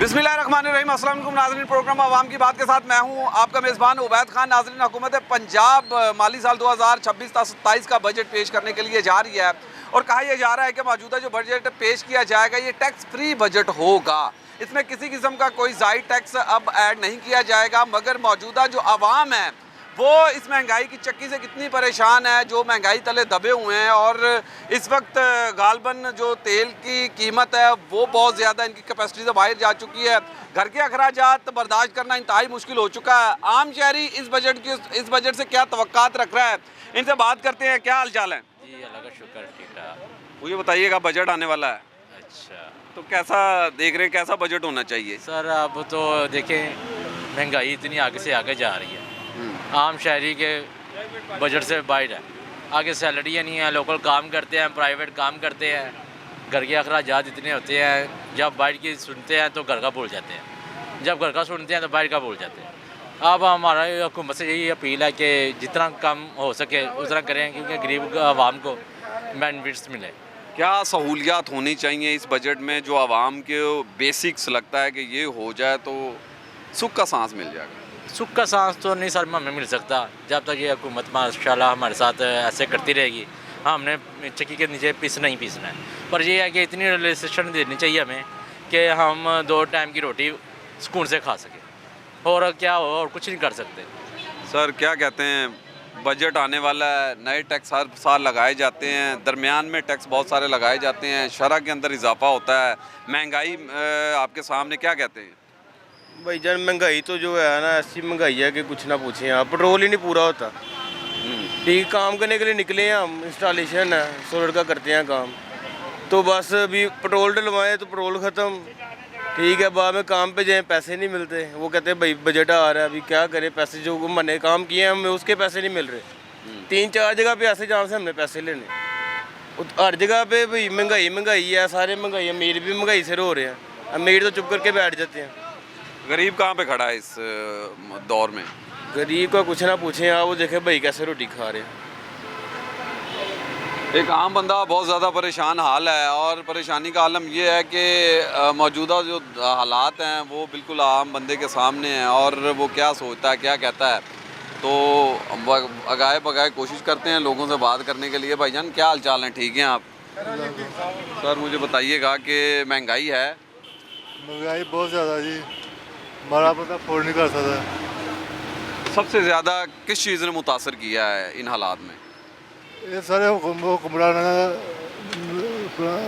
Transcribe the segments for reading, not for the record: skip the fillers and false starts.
बिस्मिल्लाहिर्रहमानिर्रहीम। अस्सलाम वालेकुम नाज़रीन, प्रोग्राम आवाम की बात के साथ मैं हूं आपका मेज़बान उबैद खान। नाज़रीन, हुकूमत पंजाब माली साल 2026-27 का बजट पेश करने के लिए जा रही है और कहा यह जा रहा है कि मौजूदा जो बजट पेश किया जाएगा ये टैक्स फ्री बजट होगा। इसमें किसी किस्म का कोई ज़ायद टैक्स अब ऐड नहीं किया जाएगा, मगर मौजूदा जो आवाम है वो इस महंगाई की चक्की से कितनी परेशान है, जो महंगाई तले दबे हुए हैं। और इस वक्त गालबन जो तेल की कीमत है वो बहुत ज़्यादा इनकी कैपेसिटी से बाहर जा चुकी है। घर के अखराजात बर्दाश्त करना इंतहाई मुश्किल हो चुका है। आम शहरी इस बजट से क्या तवक्कात रख रहा है, इनसे बात करते हैं। क्या हाल चाल है जी? अल्लाह का शुक्र, ठीक ठाक। मुझे बताइएगा, बजट आने वाला है अच्छा, तो कैसा देख रहे हैं, कैसा बजट होना चाहिए? सर अब तो देखें महंगाई इतनी आगे से आगे जा रही है, आम शहरी के बजट से बाहर है। आगे सैलरियाँ नहीं है, लोकल काम करते हैं, प्राइवेट काम करते हैं, घर के अखराजात इतने होते हैं। जब बाहर की सुनते हैं तो घर का भूल जाते हैं, जब घर का सुनते हैं तो बाहर का भूल जाते हैं। अब हमारा हुकूमत से यही अपील है कि जितना कम हो सके उतना करें, क्योंकि गरीब आवाम को बेनिफिट्स मिले। क्या सहूलियात होनी चाहिए इस बजट में जो आवाम के बेसिक्स लगता है कि ये हो जाए तो सुख का सांस मिल जाएगा? सुख का सांस तो नहीं सर हमें मिल सकता जब तक ये हुकूमत माशाल्लाह हमारे साथ ऐसे करती रहेगी। हमने चक्की के नीचे पीसना ही पीसना है, पर ये है कि इतनी रिलैक्सेशन देनी चाहिए हमें कि हम 2 टाइम की रोटी सुकून से खा सकें, और क्या हो और कुछ नहीं कर सकते। सर क्या कहते हैं, बजट आने वाला है, नए टैक्स हर साल लगाए जाते हैं, दरमियान में टैक्स बहुत सारे लगाए जाते हैं, शरह के अंदर इजाफा होता है, महंगाई आपके सामने, क्या कहते हैं? भाईजान महंगाई तो जो है ना, ऐसी महंगाई है कि कुछ ना पूछें आप। पेट्रोल ही नहीं पूरा होता। ठीक, काम करने के लिए निकले हैं हम, इंस्टॉलेशन है, सोलर का करते हैं काम, तो बस अभी पेट्रोल डलवाएं तो पेट्रोल ख़त्म। ठीक है, बाद में काम पे जाएं पैसे नहीं मिलते। वो कहते हैं भाई बजट आ रहा है, अभी क्या करें, पैसे जो मैंने काम किए हैं हमें उसके पैसे नहीं मिल रहे। 3-4 जगह पे ऐसे जहाँ से हमने पैसे लेने, हर जगह पे भाई महंगाई महंगाई है, सारे महंगाई। अमीर भी महंगाई से रो रहे हैं, अमीर तो चुप करके बैठ जाते हैं। गरीब कहाँ पे खड़ा है इस दौर में? गरीब का कुछ ना पूछें आप, वो देखे भाई कैसे रोटी खा रहे हैं। एक आम बंदा बहुत ज़्यादा परेशान हाल है, और परेशानी का आलम यह है कि मौजूदा जो हालात हैं वो बिल्कुल आम बंदे के सामने हैं, और वो क्या सोचता है, क्या कहता है। तो अगाए बगाए कोशिश करते हैं लोगों से बात करने के लिए। भाईजान क्या हाल चाल हैं, ठीक हैं आप? सर मुझे बताइएगा कि महंगाई है। महंगाई बहुत ज़्यादा जी, हमारा पता अफोर्ड नहीं कर सकता। सबसे ज़्यादा किस चीज़ ने मुतासर किया है इन हालात में? ये सारे हुक्मरान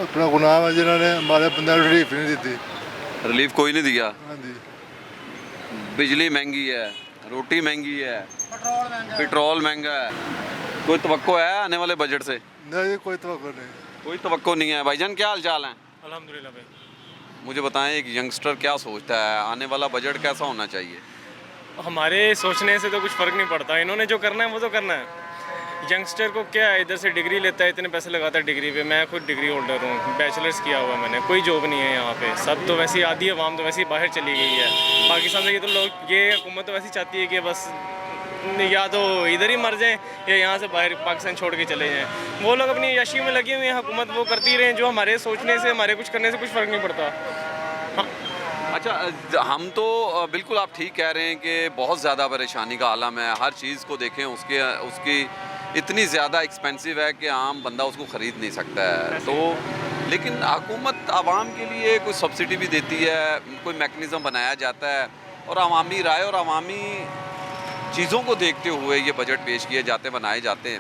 अपना गुनाह है जिन्होंने हमारे बंदे को रिलीफ नहीं दी थी। रिलीफ कोई नहीं दिया। हाँ जी, बिजली महंगी है, रोटी महंगी है, पेट्रोल महंगा है। कोई तवक्को है आने वाले बजट से? नहीं, कोई तवक्को नहीं। कोई तवक्को नहीं है। भाईजान क्या हाल चाल हैं? अल्हम्दुलिल्लाह भाई। मुझे बताएं, एक यंगस्टर क्या सोचता है, आने वाला बजट कैसा होना चाहिए? हमारे सोचने से तो कुछ फ़र्क नहीं पड़ता, इन्होंने जो करना है वो तो करना है। यंगस्टर को क्या है, इधर से डिग्री लेता है, इतने पैसे लगाता है डिग्री पे। मैं खुद डिग्री होल्डर हूँ, बैचलर्स किया हुआ है मैंने, कोई जॉब नहीं है यहाँ पे। सब तो वैसे ही आधी आवाम तो वैसे ही बाहर चली गई है पाकिस्तान से। ये तो लोग, ये हुकूमत तो वैसे ही चाहती है कि बस या तो इधर ही मर जाएं या यहाँ से बाहर पाकिस्तान छोड़ के चले जाएं। वो लोग अपनी यशी में लगे हुए हैं, हुकूमत वो करती रहें। जो हमारे सोचने से, हमारे कुछ करने से कुछ फ़र्क नहीं पड़ता। हाँ। अच्छा, हम तो बिल्कुल आप ठीक कह रहे हैं कि बहुत ज़्यादा परेशानी का आलम है। हर चीज़ को देखें, उसकी इतनी ज़्यादा एक्सपेंसिव है कि आम बंदा उसको ख़रीद नहीं सकता है। तो लेकिन हुकूमत आवाम के लिए कोई सब्सिडी भी देती है, कोई मैकेनिज़्म बनाया जाता है, और अवामी राय और अवामी चीज़ों को देखते हुए ये बजट पेश किए जाते, बनाए जाते हैं।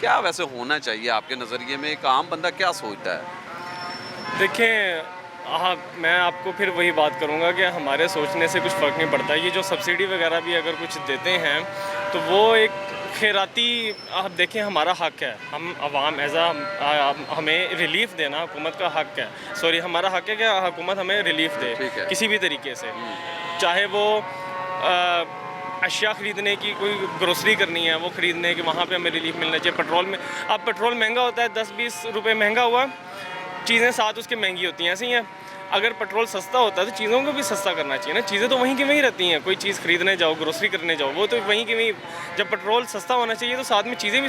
क्या वैसे होना चाहिए आपके नज़रिए में? एक आम बंदा क्या सोचता है? देखें, हाँ, मैं आपको फिर वही बात करूँगा कि हमारे सोचने से कुछ फ़र्क नहीं पड़ता। ये जो सब्सिडी वगैरह भी अगर कुछ देते हैं तो वो एक खैराती, आप देखें हमारा हक़ है, हम आवाम हमें रिलीफ़ देना हुकूमत का हक़ है। सॉरी, हमारा हक़ है कि हुकूमत हमें रिलीफ़ दे किसी भी तरीके से। चाहे वो अशिया ख़रीदने की, कोई ग्रोसरी करनी है वो ख़रीदने की, वहाँ पे हमें रिलीफ़ मिलना चाहिए। पेट्रोल में, अब पेट्रोल महंगा होता है, 10-20 रुपये महंगा हुआ, चीज़ें साथ उसके महंगी होती हैं, ऐसी हैं। अगर पेट्रोल सस्ता होता है तो चीज़ों को भी सस्ता करना चाहिए ना। चीज़ें तो वहीं की वहीं रहती हैं, कोई चीज़ खरीदने जाओ, ग्रोसरी करने जाओ, वो तो वहीं की वहीं। जब पेट्रोल सस्ता होना चाहिए तो साथ में चीज़ें भी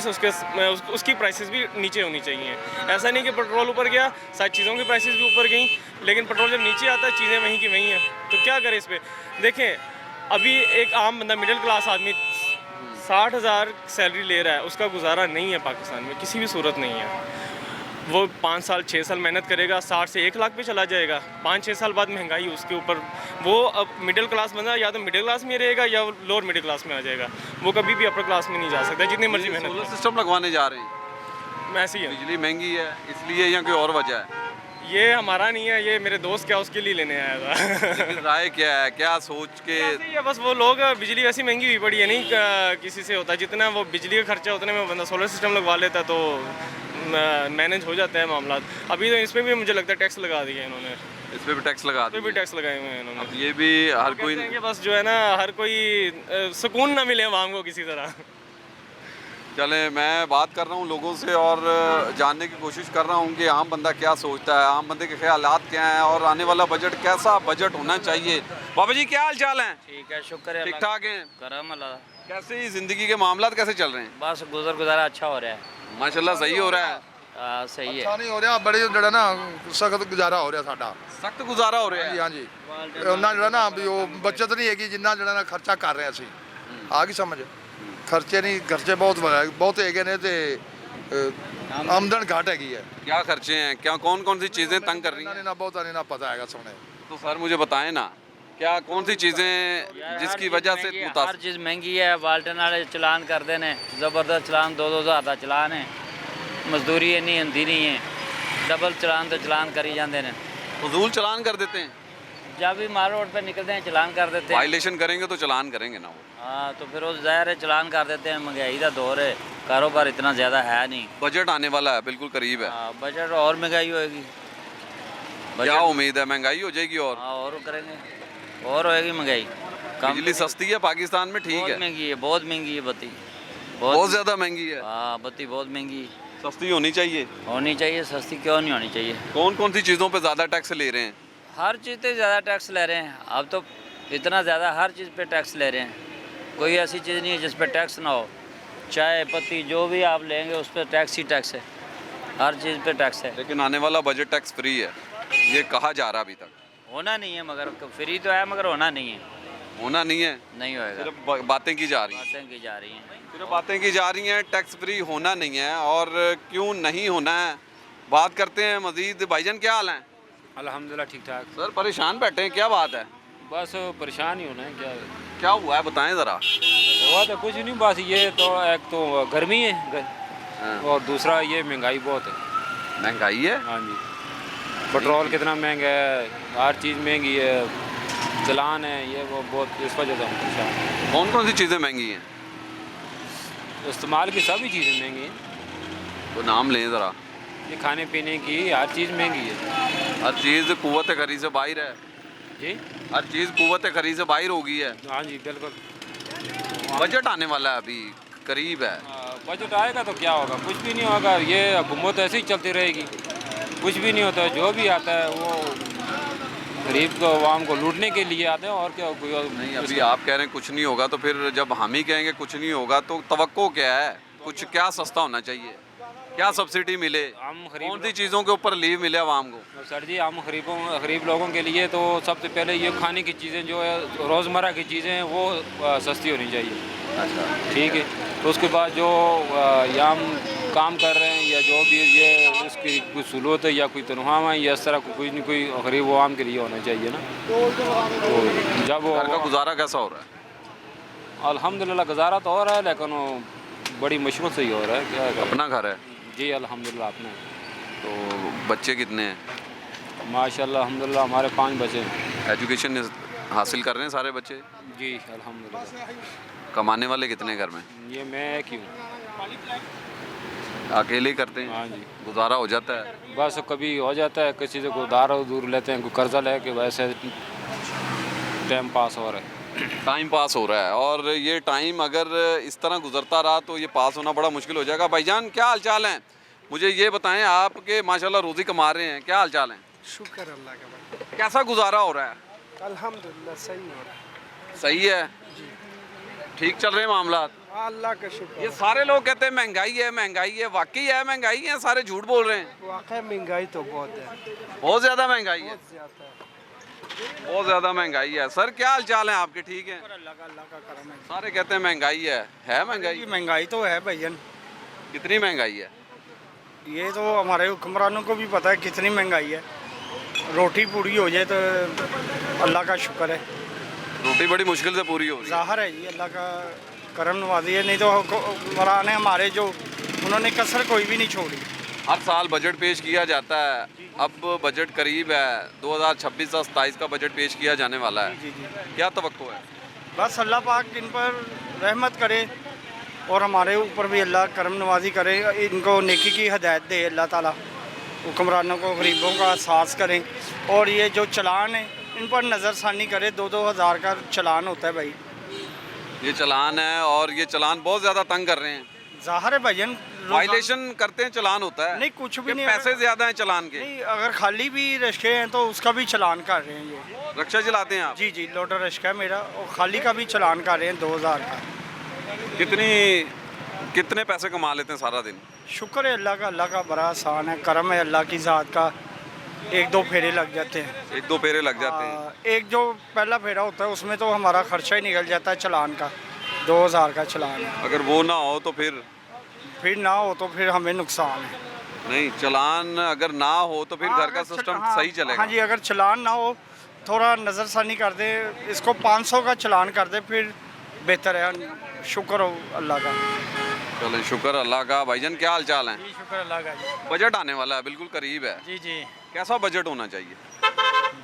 उसकी प्राइसेस भी नीचे होनी चाहिए। ऐसा नहीं कि पेट्रोल ऊपर गया, सारी चीज़ों की प्राइसेस भी ऊपर गई, लेकिन पेट्रोल जब नीचे आता है चीज़ें वहीं की वहीं हैं। तो क्या करें इस पर? देखें, अभी एक आम बंदा, मिडिल क्लास आदमी 60,000 सैलरी ले रहा है, उसका गुजारा नहीं है पाकिस्तान में, किसी भी सूरत नहीं है। वो 5 साल 6 साल मेहनत करेगा, 60 से 1 लाख पे चला जाएगा। 5-6 साल बाद महंगाई उसके ऊपर, वो अब मिडिल क्लास बंदा या तो मिडिल क्लास में रहेगा या लोअर मिडिल क्लास में आ जाएगा, वो कभी भी अपर क्लास में नहीं जा सकता जितनी मर्जी सोलर मेहनत। सिस्टम लगवाने जा रहे हैं, ऐसी है, बिजली महंगी है इसलिए या कोई और वजह है? ये हमारा नहीं है, ये मेरे दोस्त क्या उसके लिए लेने आया था। राय क्या है, क्या सोच के? ऐसे ही है बस, वो लोग बिजली वैसी महंगी हुई पड़ी है, नहीं किसी से होता, जितना वो बिजली का खर्चा उतने में बंदा सोलर सिस्टम लगवा लेता तो मैनेज हो जाता है मामला। अभी तो इसमें भी मुझे लगता है टैक्स लगा दिया इन्होंने, इस पे भी टैक्स लगा इस पे भी दिया। टैक्स लगाए हुए हैं इन्होंने। अब ये भी हर कोई कहते हैं कि बस जो है ना, हर कोई सुकून ना मिले आवाम को किसी तरह। चले, मैं बात कर रहा हूँ लोगों से और जानने की कोशिश कर रहा हूँ कि आम बंदा क्या सोचता है, आम बंदे के ख्यालात क्या हैं और आने वाला बजट कैसा बजट होना चाहिए। बाबा जी क्या हाल चाल हैं? ठीक है, शुक्र है ठीक अल्लाह ठाक हैं? का। करम अल्लाह। कैसे ही ज़िंदगी के मामलात कैसे चल रहे हैं? बस गुजारा अच्छा हो रहा है। माशाल्लाह सही हो रहा है। सही है। अच्छा नहीं हो ਰਿਹਾ ਬੜੀ ਜਿਹੜਾ ਨਾ ਸਖਤ ਗੁਜ਼ਾਰਾ ਹੋ ਰਿਹਾ ਸਾਡਾ। सख्त गुजारा हो रहा ਹਾਂਜੀ है। ਹਾਂਜੀ ਉਹਨਾਂ ਜਿਹੜਾ ਨਾ ਵੀ ਉਹ ਬਚਤ ਨਹੀਂ ਹੈਗੀ ਜਿੰਨਾ ਜਿਹੜਾ ਨਾ ਖਰਚਾ ਕਰ ਰਹੇ ਅਸੀਂ। ਆ ਗਈ ਸਮਝ? ਖਰਚੇ ਬਹੁਤ ਹੈਗੇ ਨੇ ਤੇ ਆਮਦਨ ਘੱਟ ਹੈਗੀ ਹੈ। क्या खर्चे हैं, क्या कौन कौन सी चीज़ें तंग कर रही ਇਹਨਾਂ हैं? ਨੇ ਨਾ ਬਹੁਤਾ नहीं ना पता हैगा सुने। तो सर मुझे बताएं ना, क्या कौन सी चीज़ें जिसकी वजह से हर मुतासर? चीज़ महंगी है। बाल्टन वाले चलान करते हैं, ज़बरदस्त चलान, 2-2 हज़ार का चलान है। मजदूरी इन्नी होंदी नहीं है, डबल चलान तो चलान करी जाते हैं। फजूल चलान कर देते हैं। जब भी माल रोड पे निकलते हैं चलान कर देते हैं। वायलेशन करेंगे तो चलान करेंगे ना वो। हाँ, तो फिर वो ज़ाहिर है चलान कर देते हैं। महंगाई का दौर है, कारोबार इतना ज़्यादा है नहीं। बजट आने वाला है, बिल्कुल करीब है। बजट और महंगाई होएगी। क्या उम्मीद है, महंगाई हो जाएगी और हाँ, और करेंगे, और होएगी महंगाई। बिजली सस्ती है पाकिस्तान में, ठीक बहुत है? महंगी है, बहुत महंगी है बत्ती, बहुत ज़्यादा महंगी है। हाँ, बत्ती बहुत महंगी सस्ती होनी चाहिए। होनी चाहिए। सस्ती क्यों नहीं होनी चाहिए? कौन कौन सी चीज़ों पे ज़्यादा टैक्स ले रहे हैं? हर चीज़ पे ज़्यादा टैक्स ले रहे हैं। अब तो इतना ज़्यादा हर चीज़ पे टैक्स ले रहे हैं। कोई ऐसी चीज़ नहीं है जिस पे टैक्स ना हो। चाय पत्ती जो भी आप लेंगे उस पर टैक्स ही टैक्स है, हर चीज़ पे टैक्स है। लेकिन आने वाला बजट टैक्स फ्री है, ये कहा जा रहा अभी तक। होना नहीं है, मगर फ्री तो है मगर होना नहीं है। होना नहीं है, नहीं होएगा, सिर्फ बातें की जा रही हैं। बातें की जा रही हैं। सिर्फ बातें की जा रही हैं, टैक्स फ्री होना नहीं है। और क्यों नहीं होना है, बात करते हैं मज़ीद। भाईजान क्या हाल है? अल्हम्दुलिल्लाह ठीक ठाक। सर परेशान बैठे हैं, क्या बात है? बस परेशान ही होना है, क्या क्या हुआ है बताएं ज़रा। हुआ तो कुछ नहीं, बस ये तो एक तो गर्मी है हाँ। और दूसरा ये महंगाई बहुत है। महंगाई है। हाँ जी, पेट्रोल कितना महंगा है, हर चीज़ महंगी है, चलान है, ये वो बहुत, इस वजह से हम परेशान हैं। कौन कौन सी चीज़ें महंगी हैं? इस्तेमाल की सभी चीज़ें महंगी हैं। तो नाम लें ज़रा। ये खाने पीने की हर चीज़ महंगी है। हर चीज़ कुव्वत खरीद से बाहर है। जी हर चीज़ कुव्वत खरीद से बाहर हो गई है। हाँ जी बिल्कुल। बजट आने वाला है, अभी करीब है। बजट आएगा तो क्या होगा? कुछ भी नहीं होगा। ये हुकूमत ऐसे ही चलती रहेगी, कुछ भी नहीं होता है। जो भी आता है वो गरीब को, आवाम को लूटने के लिए आते हैं और क्या। कोई और नहीं, अभी आप कह रहे हैं कुछ नहीं होगा, तो फिर जब हम ही कहेंगे कुछ नहीं होगा तो तवक्को क्या है? कुछ क्या सस्ता होना चाहिए, क्या सब्सिडी मिले, हम कौन सी चीज़ों के ऊपर लीव मिले आवाम को? सर जी, हम गरीब लोगों के लिए तो सबसे पहले ये खाने की चीज़ें जो है, रोज़मर्रा की चीज़ें हैं, वो सस्ती होनी चाहिए। अच्छा, ठीक है। तो उसके बाद जो या हम काम कर रहे हैं या जो भी ये इसकी कोई सहूलत है या कोई तनख्वाह है या इस तरह कोई नहीं, कोई गरीब आवाम के लिए होना चाहिए ना। तो जब वो घर का गुजारा कैसा हो रहा है? अल्हम्दुलिल्लाह गुजारा तो हो रहा है, लेकिन वो बड़ी मुश्किल से ही हो रहा है। क्या है? अपना घर है जी अल्हम्दुलिल्लाह अपने। तो बच्चे कितने हैं? माशाल्लाह अल्हम्दुलिल्लाह हमारे 5 बच्चे हैं। एजुकेशन हासिल कर रहे हैं सारे बच्चे? जी अल्हम्दुलिल्लाह। कमाने वाले कितने घर में? ये मैं एक ही हूँ। अकेले ही करते हैं? हाँ जी, गुजारा हो जाता है? बस कभी हो जाता है, किसी से कोई उधार दूर लेते हैं, कोई कर्जा लेके, वैसे टाइम पास हो रहा है। टाइम पास हो रहा है। और ये टाइम अगर इस तरह गुजरता रहा तो ये पास होना बड़ा मुश्किल हो जाएगा। भाईजान क्या हाल चाल हैं? मुझे ये बताएं, आपके माशाल्लाह रोज़ी कमा रहे हैं, क्या हाल चाल हैं? शुक्र अल्लाह का भाई। कैसा गुजारा हो रहा है? अल्हम्दुलिल्लाह सही हो रहा है। सही है, ठीक चल रहे हैं मामला? अल्लाह का शुक्र ये सारे लोग कहते हैं महंगाई है महंगाई है, वाकई है महंगाई है, सारे झूठ बोल रहे हैं? वाकई महंगाई तो बहुत है, बहुत ज़्यादा महंगाई है, बहुत ज़्यादा है। बहुत ज़्यादा महंगाई है। सर क्या हाल चाल है आपके? ठीक है। अल्लाह का करम है। सारे कहते हैं महंगाई है महंगाई? महंगाई तो है भैया, कितनी महंगाई है? ये तो हमारे हुक्मरानों को भी पता है कितनी महंगाई है। रोटी पूरी हो जाए तो अल्लाह का शुक्र है। रोटी बड़ी मुश्किल से पूरी हो रही है। ज़ाहिर है ये अल्लाह का करम नवाजी है, नहीं तो हुक्मरान है हमारे जो, उन्होंने कसर कोई भी नहीं छोड़ी। हर साल बजट पेश किया जाता है, अब बजट करीब है, 2026-27 का बजट पेश किया जाने वाला है। जी जी, क्या तवक्को है? बस अल्लाह पाक इन पर रहमत करे और हमारे ऊपर भी अल्लाह करम नवाजी करे, इनको नेकी की हिदायत दे अल्लाह ताला, हुक्मरानों को गरीबों का एहसास करें। और ये जो चलान है इन पर नज़रसानी करे। 2-2 हज़ार का चलान होता है भाई, ये चलान है और ये चलान बहुत ज़्यादा तंग कर रहे हैं। ज़ाहिर है भजन वायलेशन करते हैं, चलान होता है। नहीं कुछ भी कि नहीं, पैसे ज़्यादा हैं चलान के। नहीं अगर खाली भी रिक्शे हैं तो उसका भी चलान कर रहे हैं ये। रिक्शा चलाते हैं आप? जी जी, लोडर रिक्शा है मेरा, और खाली का भी चलान कर रहे हैं 2000 का। कितने पैसे कमा लेते हैं सारा दिन? शुक्र है अल्लाह का बड़ा आसान है, करम है अल्लाह की ज़ात का। 1-2 फेरे लग जाते हैं। 1-2 फेरे लग जाते हैं। एक जो पहला फेरा होता है उसमें तो हमारा खर्चा ही निकल जाता है चलान का, 2000 का चलान है। अगर वो ना हो तो फिर ना हो तो फिर हमें नुकसान है। नहीं, चलान अगर ना हो तो फिर घर का सिस्टम सही चलेगा। हाँ जी, अगर चलान ना हो थोड़ा नज़रसानी कर दे, इसको 500 का चलान कर दे फिर बेहतर है। शुक्र हो अल्लाह का। चलें, शुक्र अल्लाह का। भाईजान क्या हाल चाल है? जी शुक्र अल्लाह का जी। बजट आने वाला है, बिल्कुल करीब है। जी जी, कैसा बजट होना चाहिए?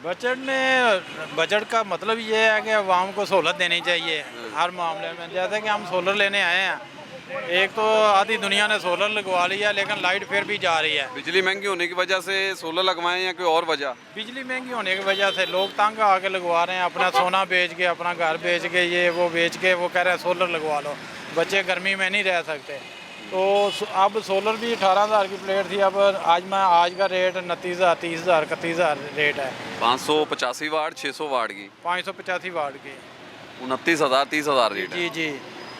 बजट का मतलब ये है कि आवाम को सहूलत देनी चाहिए हर मामले में। जैसे कि हम सोलर लेने आए हैं, एक तो आधी दुनिया ने सोलर लगवा लिया लेकिन लाइट फिर भी जा रही है। बिजली महंगी होने की वजह से सोलर लगवाएं या कोई और वजह? बिजली महंगी होने की वजह से लोग तंग आके लगवा रहे हैं, अपना सोना बेच के, अपना घर बेच के, ये वो बेच के वो कह रहे हैं सोलर लगवा लो। बच्चे गर्मी में नहीं रह सकते, तो अब सोलर भी 18,000 की प्लेट थी, अब आज का रेट 29,000, 30,000, 31,000 रेट है। 585 वाट, 600 वाट की 585 वाट की 29,000, 30,000 रेट है। जी जी,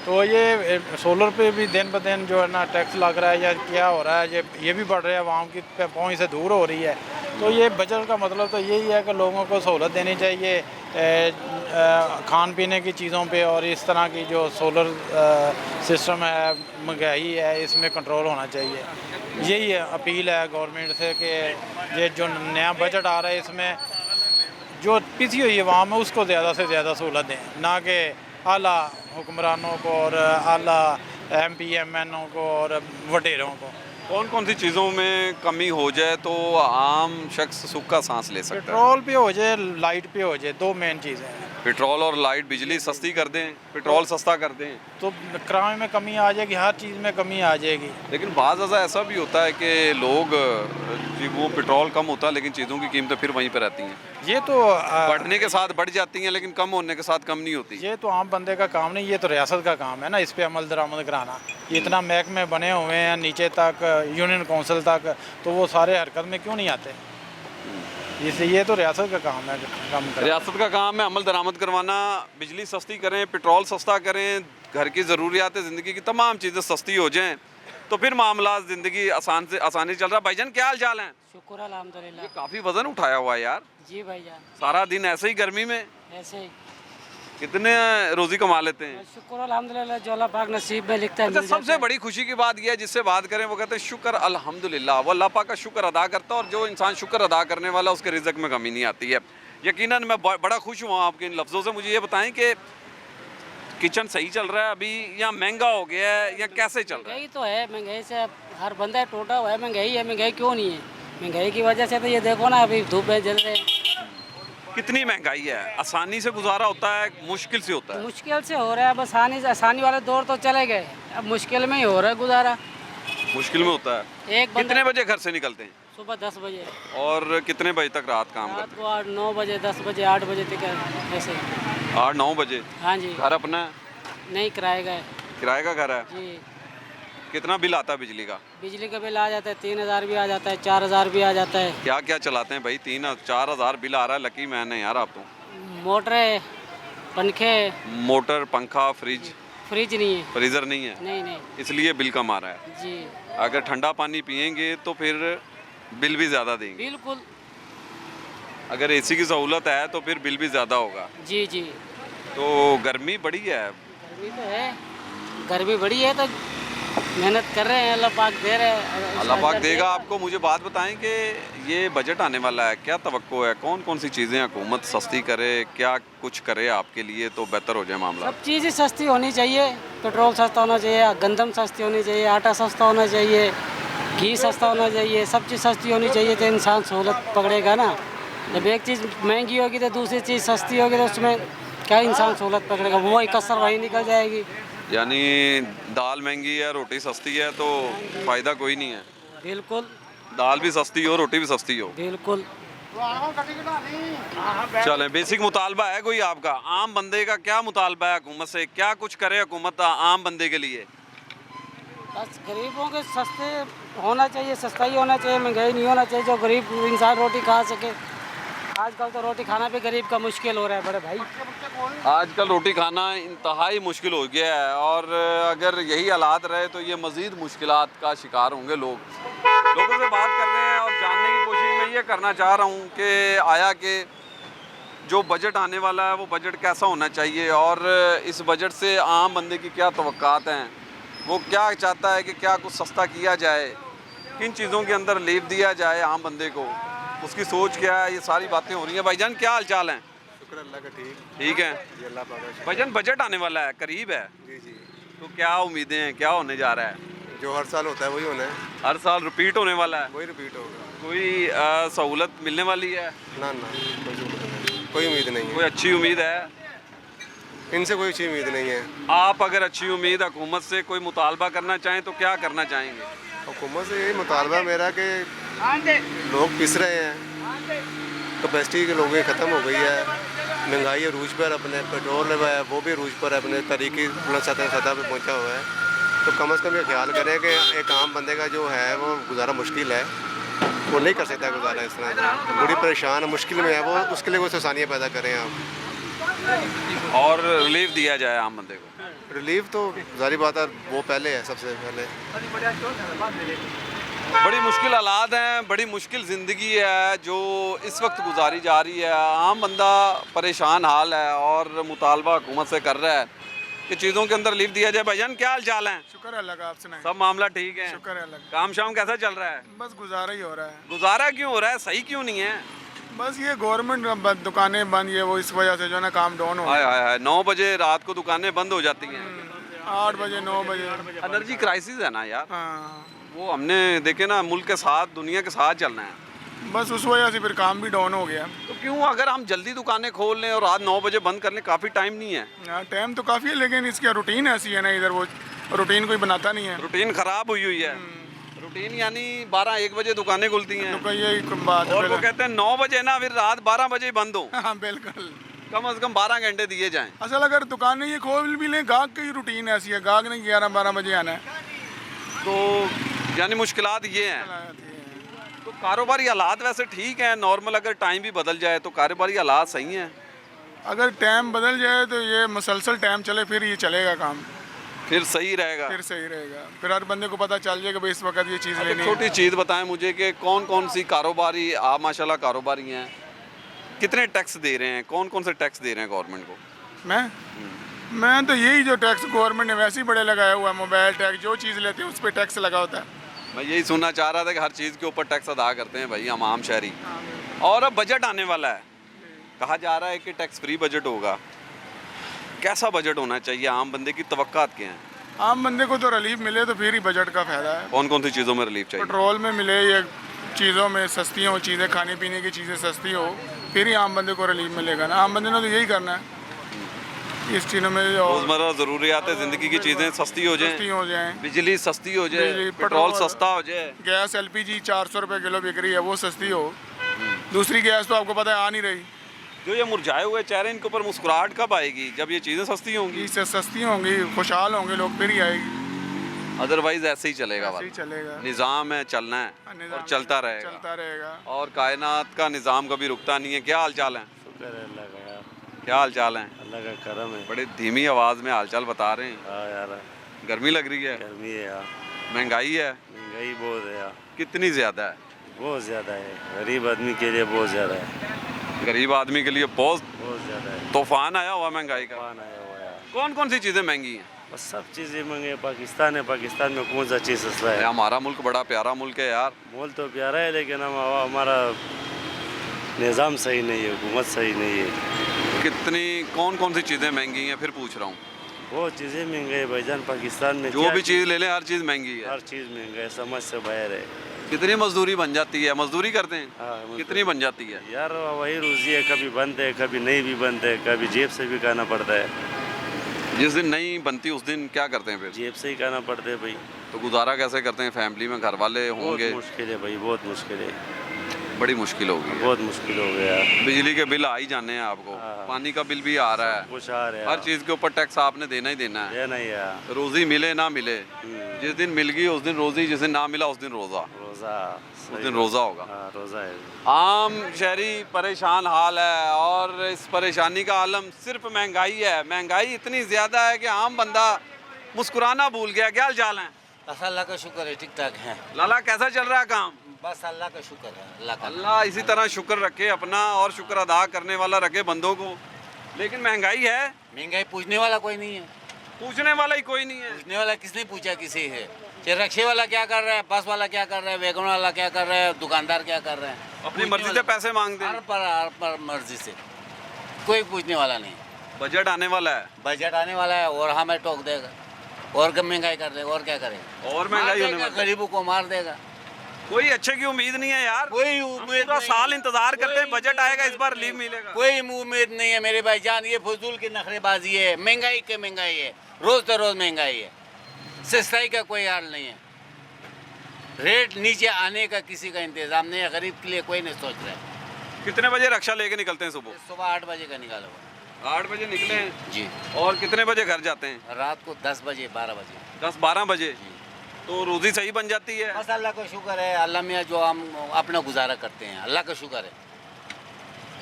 तो ये सोलर पे भी दिन ब दिन जो है ना टैक्स लग रहा है या क्या हो रहा है, ये भी बढ़ रहा है, आवाम की पहुँच से दूर हो रही है। तो ये बजट का मतलब तो यही है कि लोगों को सहूलत देनी चाहिए खान पीने की चीज़ों पे, और इस तरह की जो सोलर सिस्टम है, महंगाई है, इसमें कंट्रोल होना चाहिए। यही है अपील है गवर्नमेंट से कि ये जो नया बजट आ रहा है इसमें जो पिसी हुई आवाम है उसको ज़्यादा से ज़्यादा सहूलत दें, ना कि आला हुक्मरानों को और आला MP MNओ को और वडेरों को। कौन कौन सी चीज़ों में कमी हो जाए तो आम शख्स सुख का सांस ले सकता है? पेट्रोल पे हो जाए, लाइट पे हो जाए, 2 मेन चीज़ें हैं। पेट्रोल और लाइट, बिजली सस्ती कर दें, पेट्रोल सस्ता कर दें तो किराए में कमी आ जाएगी, हर चीज़ में कमी आ जाएगी। लेकिन बाज़ ऐसा भी होता है कि लोग जी वो पेट्रोल कम होता है लेकिन चीज़ों की कीमतें फिर वहीं पर रहती हैं। ये तो बढ़ने के साथ बढ़ जाती हैं लेकिन कम होने के साथ कम नहीं होती। ये तो आम बंदे का काम नहीं, ये तो रियासत का काम है ना, इस पे अमल दरामद कराना। इतना महकमे बने हुए हैं नीचे तक, यूनियन काउंसिल तक, तो वो सारे हरकत में क्यों नहीं आते? इसलिए ये तो रियासत का काम है, रियासत का काम है अमल दरामद करवाना। बिजली सस्ती करें, पेट्रोल सस्ता करें, घर की ज़रूरियात ज़िंदगी की तमाम चीज़ें सस्ती हो जाएं तो फिर मामला ज़िंदगी आसानी चल रहा। भाईजान क्या हाल चाल है? शुक्र अल्हम्दुलिल्लाह। काफ़ी वजन उठाया हुआ है यार। जी भाईजान, सारा दिन ऐसे ही गर्मी में ऐसे ही कितने रोज़ी कमा लेते हैं? शुक्र अल्हम्दुलिल्लाह, जो अल्लाह पाक नसीब में लिखता है। अच्छा, सबसे बड़ी खुशी की बात यह है जिससे बात करें वो कहते हैं शुक्र अल्हम्दुलिल्लाह, वो अल्लाह पाक का शुक्र अदा करता है और जो इंसान शुक्र अदा करने वाला उसके रिज़्क़ में कमी नहीं आती है। यकीनन मैं बड़ा खुश हुआ आपके इन लफ्ज़ों से। मुझे ये बताएं कि किचन सही चल रहा है अभी या महंगा हो गया है या कैसे चल रहा है? महंगाई तो है, महंगाई से हर बंदा टोटा हुआ है। महंगाई है, महंगाई क्यों नहीं है? महंगाई की वजह से तो ये देखो ना, अभी धूप में जल रहे हैं। कितनी महंगाई है? आसानी से गुजारा होता है, मुश्किल से होता है? मुश्किल से हो रहा है, बस आसानी वाले दौर तो चले गए, अब मुश्किल में ही हो रहा है गुजारा। मुश्किल में होता है। एक कितने बजे घर से निकलते हैं? सुबह 10 बजे, और कितने बजे तक रात काम रात करते को 8-9 बजे, 10 बजे, 8 बजे तक ऐसे। हैं? 8-9 बजे। हाँ जी। घर अपना है? नहीं, किराए का है। किराए का घर है? जी। कितना बिल आता है बिजली का? बिजली का बिल आ जाता है 3000 भी आ जाता है, 4000 भी आ जाता है। क्या क्या चलाते हैं भाई? 3-4 हज़ार बिल आ रहा है। लकी मैन है यार आप तो। मोटरें, पंखे, मोटर, पंखा, फ्रिज, फ्रिज नहीं है। फ्रीज़र नहीं है, नहीं नहीं इसलिए बिल कम आ रहा है। जी अगर ठंडा पानी पियेंगे तो फिर बिल भी ज़्यादा देंगे। बिल्कुल। अगर एसी की सहूलत है तो फिर बिल भी ज़्यादा होगा। जी जी। तो गर्मी बड़ी है। गर्मी तो है, गर्मी बड़ी है तो मेहनत कर रहे हैं, अल्लाह पाक दे रहे हैं। अल्लाह पाक देगा आपको। मुझे बात बताएं कि ये बजट आने वाला है, क्या तवक्को है? कौन कौन सी चीज़ें हुकूमत सस्ती करे, क्या कुछ करे आपके लिए तो बेहतर हो जाए मामला? सब चीज़ें सस्ती होनी चाहिए। पेट्रोल सस्ता होना चाहिए, गंदम सस्ती होनी चाहिए, आटा सस्ता होना चाहिए, घी सस्ता होना चाहिए, सब चीज़ सस्ती होनी चाहिए तो इंसान सहूलत पकड़ेगा ना। जब एक चीज़ महंगी होगी तो दूसरी चीज़ सस्ती होगी तो उसमें क्या इंसान सहूलत पकड़ेगा? वही कसर वही निकल जाएगी। यानी दाल महंगी है, रोटी सस्ती है तो फ़ायदा कोई नहीं है। बिल्कुल। दाल भी सस्ती हो, रोटी भी सस्ती हो। बिल्कुल। चलें, बेसिक मुतालबा है कोई आपका? आम बंदे का क्या मुतालबा है हुकूमत से? क्या कुछ करे हुकूमत आम बंदे के लिए? बस गरीबों के सस्ते होना चाहिए, सस्ता ही होना चाहिए, महंगाई नहीं होना चाहिए, जो गरीब इंसान रोटी खा सके। आजकल तो रोटी खाना भी गरीब का मुश्किल हो रहा है बड़े भाई। आजकल रोटी खाना इंतहाई मुश्किल हो गया है और अगर यही हालात रहे तो ये मज़ीद मुश्किलात का शिकार होंगे लोग। लोगों से बात कर रहे हैं और जानने की कोशिश मैं ये करना चाह रहा हूँ कि आया कि जो बजट आने वाला है वो बजट कैसा होना चाहिए और इस बजट से आम बंदे की क्या तवक्कात हैं, वो क्या चाहता है कि क्या कुछ सस्ता किया जाए, किन चीज़ों के अंदर लेप दिया जाए आम बंदे को, उसकी सोच क्या है। ये सारी बातें हो रही हैं। भाईजान क्या हाल चाल हैं? शुक्र अल्लाह का। ठीक है भाईजान, बजट आने वाला है, करीब है, जी जी। तो क्या उम्मीदें हैं, क्या होने जा रहा है? जो हर साल होता है वही होना है, हर साल रिपीट होने वाला है? वही रिपीट होगा। कोई सहूलत मिलने वाली है? ना कोई उम्मीद नहीं कोई अच्छी उम्मीद है? इनसे कोई अच्छी उम्मीद नहीं है। आप अगर अच्छी उम्मीद हुकूमत से कोई मुतालबा करना चाहें तो क्या करना चाहेंगे? हुकूमत से यही मुतालबा मेरा कि लोग पिस रहे हैं, कैपेसिटी के लोगों की ख़त्म हो गई है, महंगाई अरूज पर, अपने पेट्रोल है वो भी अरूज पर, अपने तरीके सतह पर पहुंचा हुआ है। तो कम से कम ये ख्याल करें कि एक आम बंदे का जो है वो गुजारा मुश्किल है, वो नहीं कर सकता गुजारा इस तरह, बड़ी परेशान मुश्किल में है वो, उसके लिए कुछ आसानियाँ पैदा करें आप और रिलीफ दिया जाए आम बंदे को। रिलीफ तो जारी बात है वो पहले है, सबसे पहले। बड़ी मुश्किल हालात हैं, बड़ी मुश्किल ज़िंदगी है जो इस वक्त गुजारी जा रही है। आम बंदा परेशान हाल है और मुतालबा हुकूमत से कर रहा है कि चीज़ों के अंदर रिलीफ दिया जाए। भाईजान क्या हाल चाल हैं? शुक्र अल्लाह का, आप सुनाएं। सब मामला ठीक है? शुक्र है अल्लाह का। काम शाम कैसा चल रहा है? बस गुजारा ही हो रहा है। गुजारा क्यों हो रहा है, सही क्यों नहीं है? बस ये गवर्नमेंट दुकानें बंद, ये वो इस वजह से जो है ना काम डाउन हो हाय हाय हाय, 9 बजे रात को दुकानें बंद हो जाती हैं। 8 बजे 9 बजे। एनर्जी क्राइसिस है ना यार, हाँ, वो हमने देखे ना, मुल्क के साथ दुनिया के साथ चलना है। बस उस वजह से फिर काम भी डाउन हो गया। तो क्यों, अगर हम जल्दी दुकानें खोल लें और रात 9 बजे बंद कर लें, काफ़ी टाइम नहीं है? हाँ, टाइम तो काफ़ी है लेकिन इसकी रूटीन ऐसी है ना, इधर वो रूटीन कोई बनाता नहीं है। रूटीन ख़राब हुई हुई है। रूटीन यानी 12-1 बजे दुकानें खुलती हैं तो यही बात है। और वो कहते हैं 9 बजे ना, फिर रात 12 बजे ही बंद हो। हाँ बिल्कुल, कम से कम 12 घंटे दिए जाएं। असल अगर दुकानें ये खोल भी लें, गाहक की रूटीन ऐसी है, गाहक ने 11-12 बजे आना है। तो यानी मुश्किलात ये हैं। तो कारोबारी हालात वैसे ठीक हैं, नॉर्मल, अगर टाइम भी बदल जाए तो कारोबारी हालात सही हैं। अगर टाइम बदल जाए तो ये मुसलसल टाइम चले, फिर ये चलेगा काम, फिर सही रहेगा। फिर सही रहेगा, फिर हर बंदे को पता चल जाएगा भाई इस वक्त ये चीज़ लेनी है। छोटी चीज़ बताएं मुझे कि कौन कौन सी कारोबारी, आप माशाल्लाह कारोबारी हैं, कितने टैक्स दे रहे हैं, कौन कौन से टैक्स दे रहे हैं गवर्नमेंट को? मैं तो यही जो टैक्स गवर्नमेंट ने वैसे ही बड़े लगाया हुआ है, मोबाइल टैक्स, जो चीज़ लेते हैं उस पर टैक्स लगा होता है। मैं यही सुनना चाह रहा था कि हर चीज़ के ऊपर टैक्स अदा करते हैं भाई हम आम शहरी। और अब बजट आने वाला है, कहा जा रहा है कि टैक्स फ्री बजट होगा। कैसा बजट होना चाहिए, आम बंदे की तवक्कात क्या हैं? आम बंदे को तो रिलीफ मिले तो फिर ही बजट का फ़ायदा है। कौन कौन सी चीज़ों में रिलीफ चाहिए? पेट्रोल में मिले, ये चीज़ों में सस्ती हो चीज़ें, खाने पीने की चीज़ें सस्ती हो, फिर ही आम बंदे को रिलीफ मिलेगा ना। आम बंदे ने तो यही करना है इस चीज़ों में, रोज़मर्रा ज़रूरियात ज़िंदगी की चीज़ें सस्ती हो जाएं, सस्ती हो जाएं, बिजली सस्ती हो जाए, पेट्रोल सस्ता हो जाए, गैस LPG 400 रुपये किलो बिक रही है, वो सस्ती हो। दूसरी गैस तो आपको पता है आ नहीं रही। जो ये मुरझाए हुए चेहरे, इनके ऊपर मुस्कुराहट कब आएगी? जब ये चीज़ें सस्ती होंगी। इससे सस्ती होंगी, खुशहाल होंगे लोग, फिर ही आएगी। अदरवाइज ऐसे ही चलेगा, ऐसे ही चलेगा। निज़ाम है, चलना है निज़ाम और चलता रहेगा। चलता रहेगा। और कायनात का निज़ाम कभी रुकता नहीं है। क्या हाल चाल है? शुक्र है अल्लाह का यार, क्या हाल चाल है? अल्लाह का करम है। बड़े धीमी आवाज़ में हाल चाल बता रहे हैं। हाँ यार, गर्मी लग रही है, गर्मी है यार, महंगाई है, महंगाई बहुत है यार, कितनी ज़्यादा है? बहुत ज़्यादा है, गरीब आदमी के लिए बहुत ज़्यादा है, गरीब आदमी के लिए बहुत ज़्यादा है। तूफान आया हुआ महंगाई का। पान आया हुआ है यार, कौन कौन सी चीज़ें महंगी हैं? बस सब चीज़ें महंगे। पाकिस्तान है, पाकिस्तान में कौन सा चीज़ सस्ता है? हमारा मुल्क बड़ा प्यारा मुल्क है यार। मोल तो प्यारा है, लेकिन हमारा निज़ाम सही नहीं है, हुकूमत सही नहीं है। कितनी कौन कौन सी चीज़ें महंगी हैं फिर पूछ रहा हूँ? बहुत चीज़ें महंगे है भाईजान, पाकिस्तान में जो क्या भी चीज़ ले लें हर चीज़ महंगी है। हर चीज़ महंगा है, समझ से बाहर है। कितनी मजदूरी बन जाती है? मजदूरी करते हैं? हाँ, मजदूरी। कितनी बन जाती है? यार वही रोज़ी है, कभी बनते है, कभी नहीं भी बनते है, कभी जेब से भी खाना पड़ता है। जिस दिन नहीं बनती उस दिन क्या करते हैं फिर? जेब से ही खाना पड़ता है भाई। तो गुजारा कैसे करते हैं? फैमिली में घर वाले बहुत होंगे, मुश्किल है भाई, बहुत मुश्किल है, बड़ी मुश्किल होगी। बहुत मुश्किल हो गया यार। बिजली के बिल आ ही जाने हैं आपको, हाँ। पानी का बिल भी आ रहा है, कुछ आ रहा है, हर चीज़ के ऊपर टैक्स आपने देना ही देना है। ये नहीं यार, रोज़ी मिले ना मिले, जिस दिन मिल गई उस दिन रोज़ी, जिस दिन ना मिला उस दिन रोज़ा, रोज़ा उस दिन रोज़ा होगा। हाँ, रोज़ा है। आम शहरी परेशान हाल है और इस परेशानी का आलम सिर्फ महंगाई है। महंगाई इतनी ज़्यादा है कि आम बंदा मुस्कुराना भूल गया। क्या हाल चाल है? बस अल्लाह का शुक्र है, ठीक ठाक है। लाला कैसा चल रहा है काम? बस अल्लाह का शुक्र है, अल्लाह का। अल्लाह इसी तरह शुक्र रखे अपना और शुक्र अदा करने वाला रखे बंदों को। लेकिन महंगाई है, महंगाई पूछने वाला कोई नहीं है, पूछने वाला ही कोई नहीं है। पूछने वाला किसने पूछा किसी है? चाहे रिक्शे वाला क्या कर रहा है, बस वाला क्या कर रहा है, वैगन वाला क्या कर रहा है, दुकानदार क्या कर रहे हैं, अपनी मर्जी से पैसे मांगते हैं। हर पर मर्जी से, कोई पूछने वाला नहीं। बजट आने वाला है, बजट आने वाला है और हमें टोक देगा और कम महंगाई कर देगा, और क्या करेगा? और महंगाई होने मार देगा, वाली है। गरीबों को मार देगा। कोई अच्छे की उम्मीद नहीं है यार। कोई हम उम्मीद पूरा नहीं साल है। इंतजार करते हैं, कोई बजट आएगा इस बार उम्मीद लीव नहीं। मिलेगा। कोई उम्मीद नहीं है मेरे भाईजान, ये फजूल की नखरेबाजी है। महंगाई के महंगाई है, रोज तो रोज महंगाई है, सस्ताई का कोई हाल नहीं है। रेट नीचे आने का किसी का इंतजाम नहीं है, गरीब के लिए कोई नहीं सोच रहा है। कितने बजे रक्षा लेके निकलते हैं सुबह? सुबह 8 बजे का निकाला हुआ 8 बजे निकले हैं जी, और कितने बजे घर जाते हैं? रात को 10 बजे 12 बजे। 10-12 बजे। तो रोजी सही बन जाती है? बस अल्लाह का शुक्र है, अल्लाह मियाँ जो हम अपना गुजारा करते हैं, अल्लाह का शुक्र है।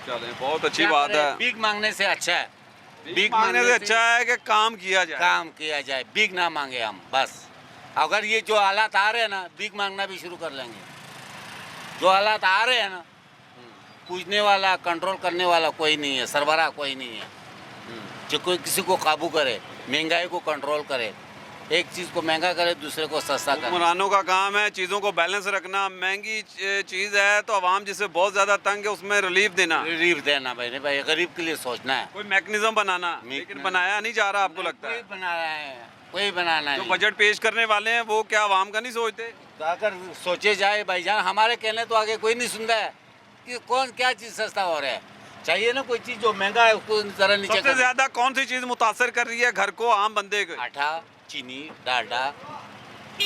चलें, बहुत अच्छी क्या बात करें, है। भीख मांगने से अच्छा है, भीख मांगने से अच्छा है कि काम किया जाए। काम किया जाए, भीख ना मांगे हम। बस अगर ये जो हालात आ रहे हैं ना, भीख मांगना भी शुरू कर लेंगे। जो हालात आ रहे हैं ना, पूछने वाला, कंट्रोल करने वाला कोई नहीं है, सरबराह कोई नहीं है जो कोई किसी को काबू करे, महंगाई को कंट्रोल करे, एक चीज़ को महंगा करे, दूसरे को सस्ता करे। हुक्मरानों का काम है चीज़ों को बैलेंस रखना। महंगी चीज़ है तो आवाम जिससे बहुत ज़्यादा तंग है उसमें रिलीफ देना, रिलीफ देना भाई, भाई गरीब के लिए सोचना है। कोई मैकेनिज्म बनाना, लेकिन बनाया नहीं जा रहा आपको लगता है? कोई बना रहा है, कोई बनाना जो नहीं। बजट पेश करने वाले हैं वो क्या आवाम का नहीं सोचते? तो अगर सोचे जाए भाईजान, हमारे कहने तो आगे कोई नहीं सुनता है कि कौन क्या चीज़ सस्ता हो रहा है। चाहिए ना कोई चीज़ जो महंगा है उसको जरा नीचे सबसे ज़्यादा कौन सी चीज़ मुतासर कर रही है घर को, आम बंदे को? आटा, चीनी, डालडा,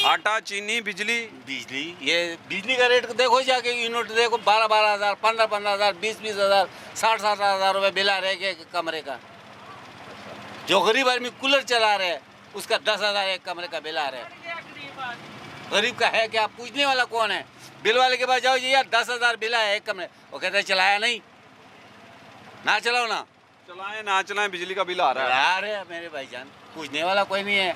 आटा, चीनी, बिजली। बिजली। ये बिजली का रेट देखो जाके, यूनिट देखो 12-12 हज़ार, 15-15 हज़ार, 20-20 हज़ार, 60-60 हज़ार रुपये बिल आ रहे हैं कमरे का। जो गरीब आदमी कूलर चला रहे हैं उसका 10,000 एक कमरे का बिल आ रहा है। गरीब का है क्या? पूछने वाला कौन है? बिल वाले के पास जाओ जी, यार 10,000 बिल है एक कमरे, वो कहते हैं चलाया नहीं, ना चलाओ ना। चलाएं ना चलाएं बिजली का बिल आ रहा है। आ रहे हैं मेरे भाईजान, पूछने वाला कोई नहीं है।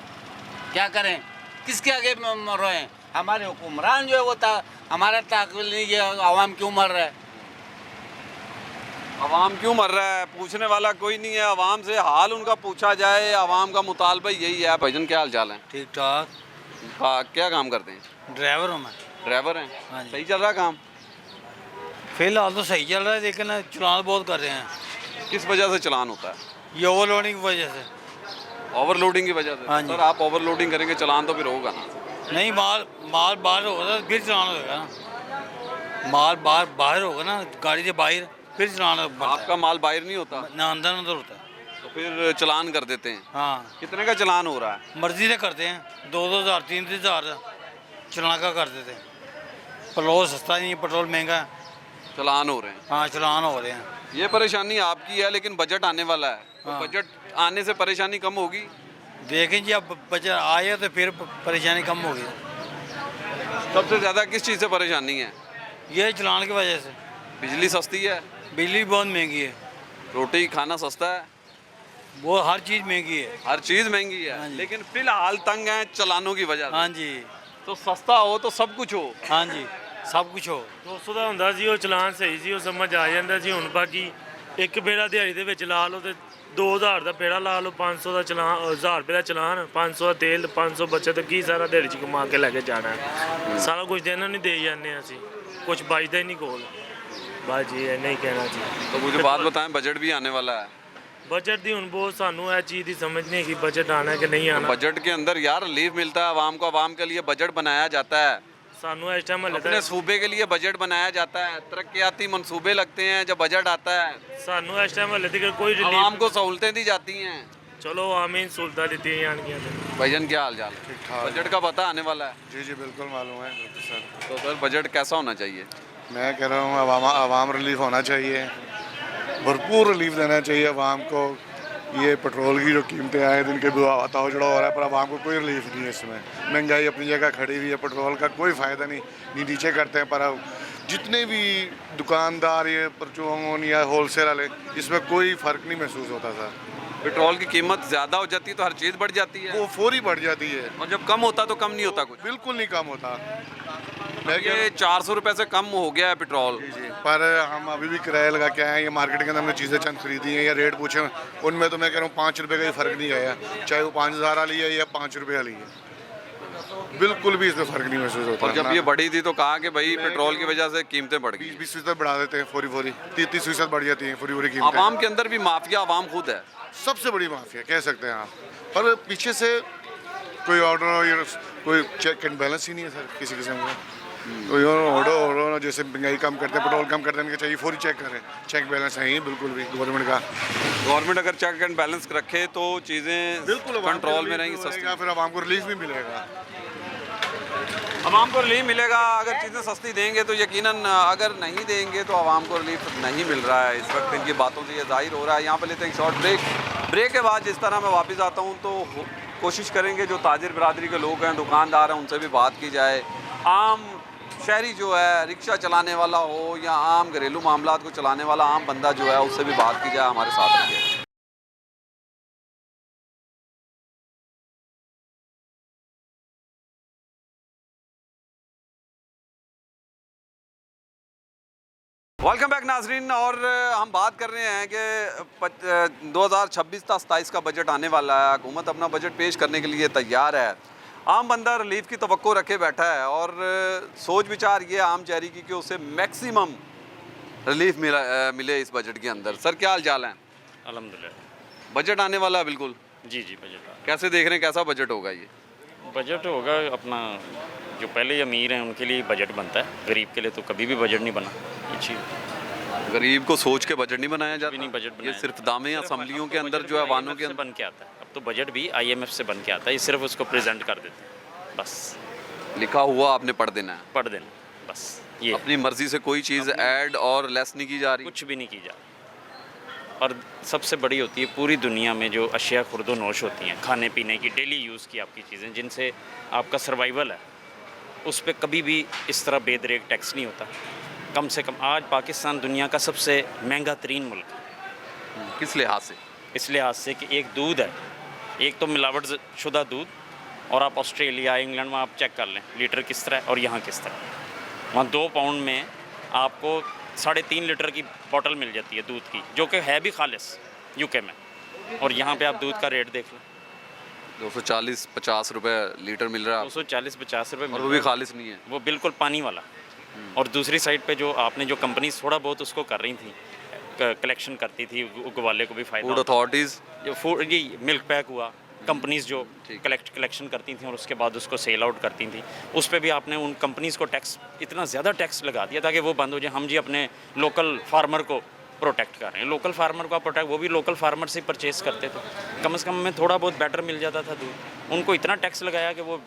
क्या करें, किसके आगे रोएं? हमारे हुक्मरान जो है वो हमारा ताकबिल नहीं है, आवाम क्यों मर रहा है? आवाम क्यों मर रहा है? पूछने वाला कोई नहीं है। आवाम से हाल उनका पूछा जाए, आवाम का मुतालबा यही है। भाईजान क्या हाल चाल है? ठीक ठाक। क्या काम करते हैं? ड्राइवर हूँ मैं। ड्राइवर हैं? हाँ जी। सही चल रहा है काम? फिलहाल तो सही चल रहा है, लेकिन चलान बहुत कर रहे हैं। किस वजह से चलान होता है? ये ओवरलोडिंग की वजह से। ओवरलोडिंग की वजह से? हाँ जी। सर आप ओवरलोडिंग करेंगे चलान तो फिर होगा ना? नहीं, माल बाहर होगा तो फिर चलान होगा ना। माल बाहर होगा ना, गाड़ी से बाहर, फिर चलान पड़ता है। आपका माल बाहर नहीं होता ना, अंदर होता है। तो फिर चलान कर देते हैं? हाँ, कितने का चलान हो रहा है? मर्जी से करते हैं, 2-2 हज़ार 3-3 हज़ार चलान का कर देते हैं। पेट्रोल सस्ता नहीं है, पेट्रोल महंगा है। चलान हो रहे हैं? हाँ, चलान हो रहे हैं। ये परेशानी आपकी है, लेकिन बजट आने वाला है तो हाँ। बजट आने से परेशानी कम होगी? देखें जी अब बजट आए तो फिर परेशानी कम होगी। सबसे ज़्यादा किस चीज़ से परेशानी है? ये चलान की वजह से बिजली सस्ती है, बिजली बहुत महंगी है, रोटी खाना सस्ता है, वो हर चीज़ महंगी है। हर चीज़ महंगी है, हाँ जी। लेकिन फिलहाल तंग है चलानों की वजह से। हाँ जी, तो सस्ता हो तो सब कुछ हो। हाँ जी, सब कुछ हो। 200 ਦਾ ਹੁੰਦਾ ਸੀ ਉਹ ਚਲਾਨ ਸਹੀ ਸੀ, ਉਹ ਸਮਝ ਆ ਜਾਂਦਾ ਸੀ। ਹੁਣ ਬਾਕੀ ਇੱਕ ਬੇੜਾ ਦਿਹਾੜੀ ਦੇ ਵਿੱਚ ਲਾ ਲਓ ਤੇ 2000 ਦਾ ਬੇੜਾ ਲਾ ਲਓ, 500 ਦਾ ਚਲਾਨ, 1000 ਰੁਪਏ ਦਾ ਚਲਾਨ, 500 ਦਾ ਤੇਲ, 500 ਬੱਚਤ, ਕੀ ਸਾਰਾ ਦਿਹਾੜੀ 'ਚ ਕਮਾ ਕੇ ਲੈ ਕੇ ਜਾਣਾ ਹੈ। ਸਾਰਾ ਕੁਝ ਤਾਂ ਇਹਨਾਂ ਨੂੰ ਦੇ ਜਾਂਦੇ ਹਾਂ ਅਸੀਂ, ਕੁਝ ਬਚਦਾ ਹੀ ਨਹੀਂ ਕੋਲ। ਬਸ ਜੀ ਇੰਨਾ ਹੀ ਕਹਿਣਾ ਜੀ। तो मुझे बात बताएं, बजट भी आने वाला है। ਬਜਟ ਦੀ ਹੁਣ ਬਹੁਤ ਸਾਨੂੰ ਇਹ ਚੀਜ਼ ਦੀ ਸਮਝ नहीं कि बजट आना है कि नहीं आना। बजट के अंदर यार रिलीफ मिलता है आवाम को, आवाम के लिए बजट बनाया जाता है, ਸਾਨੂੰ ਇਸ ਟਾਈਮ लगता अपने है, सूबे के लिए बजट बनाया जाता है, तरक्याती मंसूबे लगते हैं जब बजट आता है, ਸਾਨੂੰ ਇਸ ਟਾਈਮ लगता है कि कोई आवाम रिलीफ। को सहूलतें दी जाती हैं। चलो आमीन सहूलतां दी जाएंगी। भाईजान क्या हाल चाल है? ठीक ठाक। बजट का पता आने वाला है, जी जी बिल्कुल मालूम है बिल्कुल सर। तो सर बजट कैसा होना चाहिए? मैं कह रहा हूँ आवाम रिलीफ होना चाहिए, भरपूर रिलीफ देना चाहिए आवाम को। ये पेट्रोल की जो कीमतें आए दिन के उतार चढ़ाव हो रहा है, पर आवाम को कोई रिलीफ नहीं है इसमें। महंगाई अपनी जगह खड़ी हुई है, पेट्रोल का कोई फ़ायदा नहीं नीचे करते हैं। पर जितने भी दुकानदार ये परचून या होलसेल वाले, इसमें कोई फ़र्क नहीं महसूस होता सर। पेट्रोल की कीमत ज़्यादा हो जाती है तो हर चीज़ बढ़ जाती है, वो फौरी बढ़ जाती है, और जब कम होता तो कम नहीं होता कुछ। बिल्कुल नहीं कम होता। मैं कह रहा ये 400 रुपये से कम हो गया है पेट्रोल। जी जी, पर हम अभी भी किराया लगा के आए हैं। ये मार्केट के अंदर हमने चीज़ें चंद खरीदी हैं या रेट पूछे, उनमें तो मैं कह रहा हूँ 5 रुपये का ही फ़र्क नहीं आया, चाहे वो 5000 वाली है या 5 रुपये वाली है, बिल्कुल भी इसमें फ़र्क नहीं महसूस होता। और जब ये बढ़ी थी तो कहा कि भाई पेट्रोल की वजह से कीमतें बढ़ गई। 20% बढ़ा देते हैं, फौरी 30% बढ़ जाती हैं फौरी कीमतें। आवाम के अंदर भी माफिया आवाम खुद है, सबसे बड़ी माफिया कह सकते हैं आप। पर पीछे से कोई ऑर्डर या कोई चेक एंड बैलेंस ही नहीं है सर किसी किस्म का। कोई ऑर्डर जैसे महंगाई कम करते हैं, पेट्रोल कम करते हैं, इनके चाहिए फौरी चेक करें, चेक बैलेंस है ही बिल्कुल भी गवर्नमेंट का। गवर्नमेंट अगर चेक एंड बैलेंस रखे तो चीज़ें बिल्कुल कंट्रोल में रहेंगी, सस्ती। फिर आवाम को रिलीफ भी मिलेगा। आवाम को रिलीफ मिलेगा अगर चीज़ें सस्ती देंगे तो यकीनन, अगर नहीं देंगे तो आवाम को रिलीफ नहीं मिल रहा है इस वक्त। इनकी बातों से ये जाहिर हो रहा है। यहाँ पर लेते हैं एक शॉर्ट ब्रेक के बाद जिस तरह मैं वापस आता हूँ तो कोशिश करेंगे जो ताजिर बरादरी के लोग हैं, दुकानदार हैं, उनसे भी बात की जाए। आम शहरी जो है, रिक्शा चलाने वाला हो या आम घरेलू मामलात को चलाने वाला आम बंदा जो है, उससे भी बात की जाए। हमारे साथ रहिए। वेलकम बैक नाजरीन, और हम बात कर रहे हैं कि 2026 था 27 का बजट आने वाला है। हुकूमत अपना बजट पेश करने के लिए तैयार है। आम बंदा रिलीफ की तवक्को रखे बैठा है और सोच विचार ये आम शहरी की कि उसे मैक्सिमम रिलीफ मिले इस बजट के अंदर। सर क्या हाल चाल है? अल्हम्दुलिल्लाह। बजट आने वाला है बिल्कुल। जी जी बजट कैसे देख रहे हैं, कैसा बजट होगा ये? बजट होगा अपना, जो पहले अमीर हैं उनके लिए बजट बनता है, गरीब के लिए तो कभी भी बजट नहीं बना। ये चीज़ गरीब को सोच के बजट नहीं बनाया जाता, नहीं बजट ये सिर्फ दामे असम्बलियों के अंदर जो है वानों के अंदर बन के आता है। अब तो बजट भी IMF से बन के आता है, ये सिर्फ उसको प्रेजेंट कर देते हैं, बस लिखा हुआ आपने पढ़ देना है, पढ़ देना, बस ये अपनी मर्जी से कोई चीज़ ऐड और लेस नहीं की जा रही, कुछ भी नहीं की जा रही। और सबसे बड़ी होती है पूरी दुनिया में जो अशिया खुर्दो नोश होती हैं, खाने पीने की डेली यूज़ की आपकी चीज़ें, जिनसे आपका सर्वाइवल है, उस पर कभी भी इस तरह बेदरेक टैक्स नहीं होता। कम से कम आज पाकिस्तान दुनिया का सबसे महंगा तरीन मुल्क है। किस लिहाज से? इस लिहाज से कि एक दूध है, एक तो मिलावट शुदा दूध, और आप ऑस्ट्रेलिया इंग्लैंड में आप चेक कर लें लीटर किस तरह है और यहाँ किस तरह। वहाँ 2 पाउंड में आपको 3.5 लीटर की बोतल मिल जाती है दूध की, जो कि है भी खालिस UK में, और यहाँ पे आप दूध का रेट देख लें, 240-50 रुपए लीटर मिल रहा है, 240-50 रुपये, और वो भी खालिस नहीं है, वो बिल्कुल पानी वाला। और दूसरी साइड पे जो आपने जो कंपनीज थोड़ा बहुत उसको कर रही थी, कलेक्शन करती थी, ग्वाले को भी फायदा, फूड अथॉरिटीज़, जो फूड ये मिल्क पैक हुआ, कंपनीज जो कलेक्शन करती थी और उसके बाद उसको सेल आउट करती थी, उस पर भी आपने उन कंपनीज़ को टैक्स, इतना ज़्यादा टैक्स लगा दिया ताकि वो बंद हो जाए। हम जी अपने लोकल फार्मर को प्रोटेक्ट कर रहे हैं, लोकल फार्मर को प्रोटेक्ट, वो भी लोकल फार्मर से परचेज़ करते थे, कम से कम में थोड़ा बहुत बेटर मिल जाता था दूध। उनको इतना टैक्स लगाया कि वो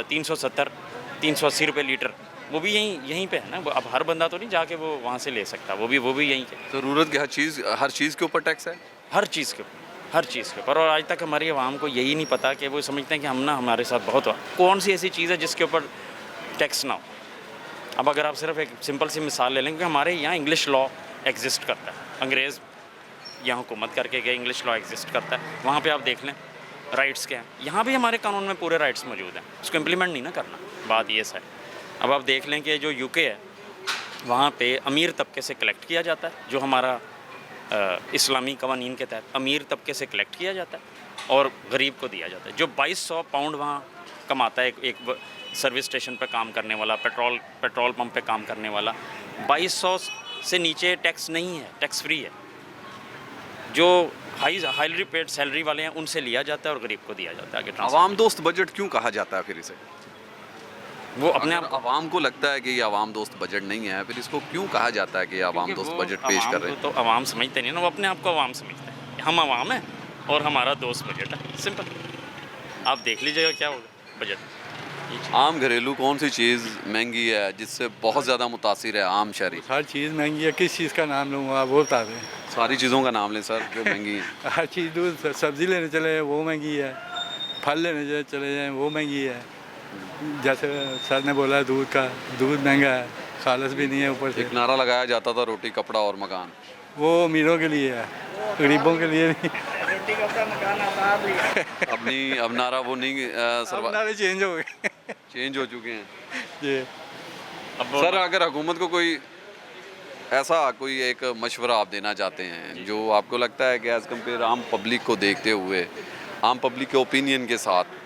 370-380 रुपये लीटर, वो भी यहीं पे है ना। अब हर बंदा तो नहीं जाके वो वहाँ से ले सकता, वो भी यहीं के। ज़रूरत की हर चीज़ के ऊपर टैक्स है, हर चीज़ के हर चीज़ के ऊपर। और आज तक हमारी आवाम को यही नहीं पता कि वो समझते हैं कि हम ना हमारे साथ बहुत हुआ। कौन सी ऐसी चीज़ है जिसके ऊपर टैक्स ना हो। अब अगर आप सिर्फ एक सिंपल सी मिसाल ले लें कि हमारे यहाँ इंग्लिश लॉ एग्जिस्ट करता है, अंग्रेज़ यहाँ हुकूमत करके गए, इंग्लिश लॉ एग्जिस्ट करता है, वहाँ पे आप देख लें राइट्स क्या हैं। यहाँ भी हमारे कानून में पूरे राइट्स मौजूद हैं, उसको इम्प्लीमेंट नहीं ना करना, बात ये है। अब आप देख लें कि जो यूके है वहाँ पे अमीर तबके से कलेक्ट किया जाता है, जो हमारा इस्लामी कवानीन के तहत अमीर तबके से कलेक्ट किया जाता है और गरीब को दिया जाता है। जो 2200 पाउंड वहाँ कमाता है एक सर्विस स्टेशन पे काम करने वाला, पेट्रोल पंप पे काम करने वाला, 2200 से नीचे टैक्स नहीं है, टैक्स फ्री है। जो हाईली पेड सैलरी वाले हैं उनसे लिया जाता है और गरीब को दिया जाता है आगे ट्रांसफर। आवाम दोस्त बजट क्यों कहा जाता है फिर इसे? वो अपने आप आवाम को लगता है कि ये आवाम दोस्त बजट नहीं है, फिर इसको क्यों कहा जाता है कि ये आवाम दोस्त बजट पेश कर रहे हैं? तो आवाम समझते नहीं ना, वो अपने आप को आवाम समझते हैं। हम आवाम हैं और हमारा दोस्त बजट है, सिंपल। आप देख लीजिएगा क्या होगा बजट। आम घरेलू कौन सी चीज़ महंगी है जिससे बहुत ज़्यादा मुतासिर है आम शहरी? हर चीज़ महंगी है, किस चीज़ का नाम लूँगा वो बता दें। सारी चीज़ों का नाम लें सर जो महंगी है। हर चीज़, दूध सब्ज़ी लेने चले वो महंगी है, फल लेने चले जाएँ वो महंगी है। जैसे सर ने बोला दूध महंगा है, खालस भी नहीं है ऊपर से। एक नारा लगाया जाता था रोटी कपड़ा और मकान, वो अमीरों के लिए है, गरीबों के लिए नहीं। रोटी कपड़ा मकान आबाद भी अपनी अब नारा वो नहीं अब नारे चेंज हो गए, चेंज हो चुके हैं जी। अब सर अगर हुकूमत को कोई एक मशवरा आप देना चाहते हैं जो आपको लगता है कि एज़ कम्पेयर आम पब्लिक को देखते हुए, आम पब्लिक के ओपिनियन के साथ,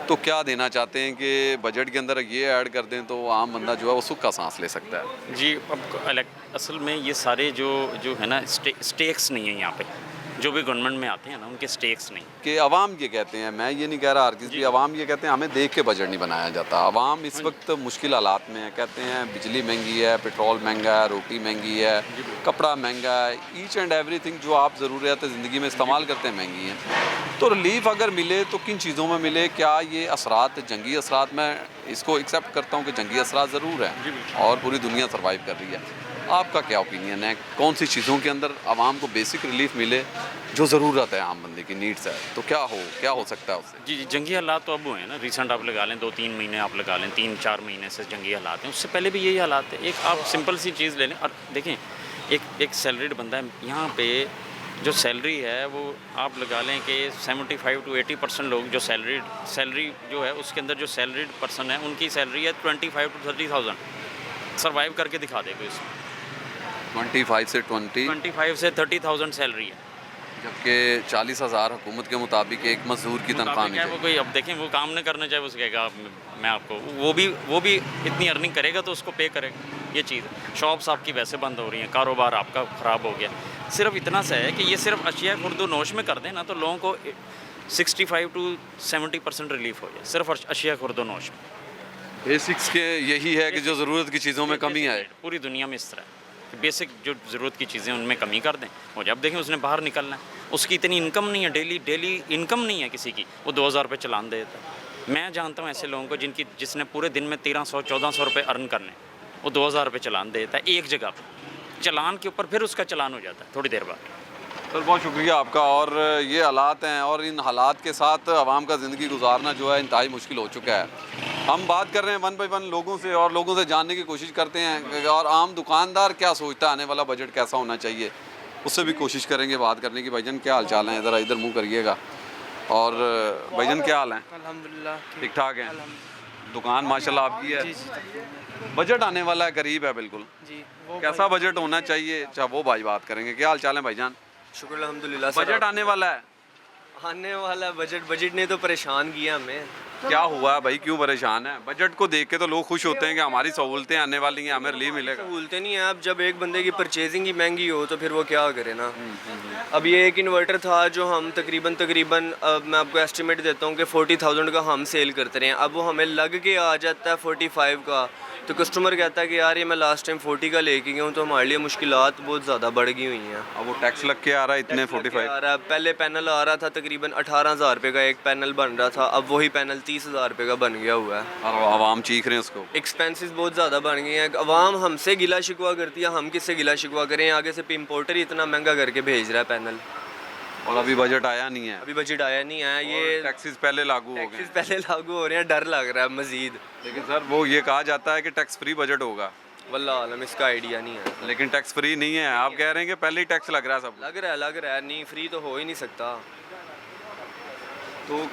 तो क्या देना चाहते हैं कि बजट के अंदर ये ऐड कर दें तो आम बंदा जो है वो सुख का सांस ले सकता है? जी, अब असल में ये सारे जो है ना स्टेक्स नहीं है यहाँ पे, जो भी गवर्नमेंट में आते हैं ना उनके स्टेक्स नहीं कि अवाम ये कहते हैं, मैं ये नहीं कह रहा हर किसी, अवाम ये कहते हैं हमें देख के बजट नहीं बनाया जाता। अवाम इस वक्त मुश्किल हालात में है, कहते हैं बिजली महंगी है, पेट्रोल महंगा है, रोटी महंगी है, कपड़ा महंगा है, ईच एंड एवरीथिंग जो आप ज़रूरियात ज़िंदगी में इस्तेमाल करते हैं महंगी हैं। तो रिलीफ अगर मिले तो किन चीज़ों में मिले? क्या ये असरात, जंगी असरात, मैं इसको एक्सेप्ट करता हूँ कि जंगी असरात ज़रूर हैं और पूरी दुनिया सर्वाइव कर रही है, आपका क्या ओपिनियन है? कौन सी चीज़ों के अंदर आवाम को बेसिक रिलीफ मिले जो ज़रूरत है, आम बंदे की नीड्स है, तो क्या हो सकता है उससे? जी, जंगी हालात तो अब हुए हैं ना, रिसेंट आप लगा लें 2-3 महीने, आप लगा लें 3-4 महीने से जंगी हालात हैं। उससे पहले भी यही हालात है। एक आप सिंपल सी चीज़ ले लें और देखें, एक सैलरीड बंदा है यहाँ पे, जो सैलरी है वो आप लगा लें कि 75 to 80% लोग जो सैलरी जो है उसके अंदर जो सैलरीड पर्सन है उनकी सैलरी है 25 to 30,000। सर्वाइव करके दिखा देगा इसमें। 25 से 30,000 सैलरी है, जबकि 40,000 हुकूमत के मुताबिक एक मजदूर की तनख्वाह नहीं वो कोई, अब देखें वो काम नहीं करना चाहे उसके कहेगा मैं आपको, वो भी इतनी अर्निंग करेगा तो उसको पे करेगा। ये चीज़ है। शॉप्स आपकी वैसे बंद हो रही हैं, कारोबार आपका ख़राब हो गया। सिर्फ इतना सा है कि ये सिर्फ अशिया खुर्दो नोश में कर दें ना तो लोगों को 65 to 70% रिलीफ हो जाए, सिर्फ अशिया खुर्दो नोश में। बेसिक्स के यही है कि जो ज़रूरत की चीज़ों में कमी आए। पूरी दुनिया में इस तरह है कि बेसिक जो ज़रूरत की चीज़ें उनमें कमी कर दें। और जब देखें उसने बाहर निकलना है, उसकी इतनी इनकम नहीं है, डेली इनकम नहीं है किसी की, वो 2,000 रुपये चलान दे देता है। मैं जानता हूँ ऐसे लोगों को जिसने पूरे दिन में 1300-1400 रुपये अर्न करने, वो 2,000 रुपये चलान दे देता है एक जगह पर। चलान के ऊपर फिर उसका चलान हो जाता है थोड़ी देर बाद। सर बहुत शुक्रिया आपका। और ये हालात हैं और इन हालात के साथ आवाम का ज़िंदगी गुजारना जो है इंतहाई मुश्किल हो चुका है। हम बात कर रहे हैं 1 by 1 लोगों से और लोगों से जानने की कोशिश करते हैं और आम दुकानदार क्या सोचता है आने वाला बजट कैसा होना चाहिए, उससे भी कोशिश करेंगे बात करने की। भाईजान क्या हाल चाल है? ज़रा इधर मुँह करिएगा। और भाईजान क्या हाल है? अल्हम्दुलिल्लाह ठीक ठाक है। दुकान माशाल्लाह आपकी है। बजट आने वाला है, करीब है बिल्कुल जी। कैसा बजट होना चाहिए? अच्छा वो भाई बात करेंगे। क्या हाल चाल है भाईजान? शुक्र अल्हम्दुलिल्लाह। बजट आने वाला है। आने वाला बजट ने तो परेशान किया हमें। क्या हुआ भाई, क्यों परेशान है? बजट को देख के तो लोग खुश होते हैं कि हमारी सहूलतें आने वाली हैं, हमें रिलीफ मिलेगा। सहूलतें नहीं है। अब जब एक बंदे की परचेजिंग ही महंगी हो तो फिर वो क्या करे ना। अब ये एक इन्वर्टर था जो हम तकरीबन मैं आपको एस्टिमेट देता हूँ कि 40,000 का हम सेल करते रहे हैं। अब वो हमें लग के आ जाता है 45 का, तो कस्टमर कहता है कि यार ये मैं लास्ट टाइम 40 का लेके गया हूँ, तो हमारे लिए मुश्किलात बहुत ज़्यादा बढ़ गई हुई हैं। अब वो टैक्स लग के आ रहा है इतने 45 आ रहा है। पहले पैनल आ रहा था तकरीबन 18,000 रुपये का एक पैनल बन रहा था, अब वही पैनल 30,000 रुपये का बन गया हुआ है। और आवाम चीख रहे हैं उसको। एक्सपेंसेस बहुत ज़्यादा बढ़ गए हैं। आवाम हमसे गिला शिकवा करती है, हम किससे गिला शिकवा करें? आगे से इम्पोर्टर ही इतना महंगा करके भेज रहा है पैनल। और अभी बजट आया नहीं है, अभी बजट आया नहीं है, ये टैक्सेस पहले लागू हो गए टैक्सेस पहले लागू हो रहे हैं, डर लग रहा है मज़ीद। लेकिन सर वो ये कहा जाता है कि टैक्स फ्री बजट होगा, वल्लाह आलम इसका आइडिया नहीं है। लेकिन टैक्स फ्री नहीं है, आप कह रहे हैं कि पहले ही टैक्स लग रहा है सब। लग रहा है नहीं, फ्री तो हो ही नहीं सकता। तो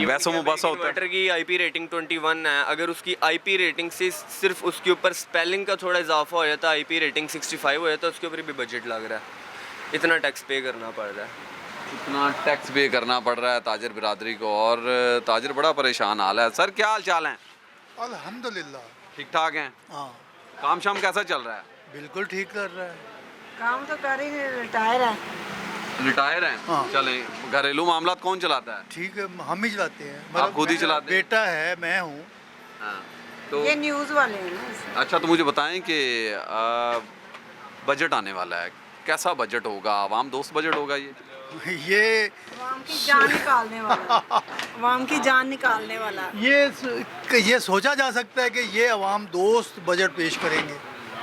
वैसों में बस होता है। इन्वर्टर की आईपी रेटिंग 21 है, अगर उसकी आईपी रेटिंग से सिर्फ उसके ऊपर स्पेलिंग का थोड़ा इजाफा हो जाता, आईपी रेटिंग 65 हो जाता, उसके ऊपर भी बजट लग रहा है, इतना टैक्स पे करना पड़ रहा है। इतना टैक्स पे करना पड़ रहा है ताजर बिरादरी को, और ताजर बड़ा परेशान हाल है। सर क्या हाल चाल है? अल्हम्दुलिल्लाह ठीक ठाक हैं? हाँ काम शाम कैसा चल रहा है? बिल्कुल ठीक कर रहा है। काम तो कर ही नहीं, रिटायर है। रिटायर हैं? हाँ। चलें, घरेलू मामला कौन चलाता है? ठीक है, हम ही चलाते हैं। आप खुद ही चलाते हैं? बेटा है, मैं हूँ। हाँ। तो ये न्यूज़ वाले हैं ना। अच्छा, तो मुझे बताएं कि बजट आने वाला है, कैसा बजट होगा? आवाम दोस्त बजट होगा ये आवाम की जान निकालने वाला, आवाम की जान निकालने वाला। ये सोचा जा सकता है कि ये अवाम दोस्त बजट पेश करेंगे,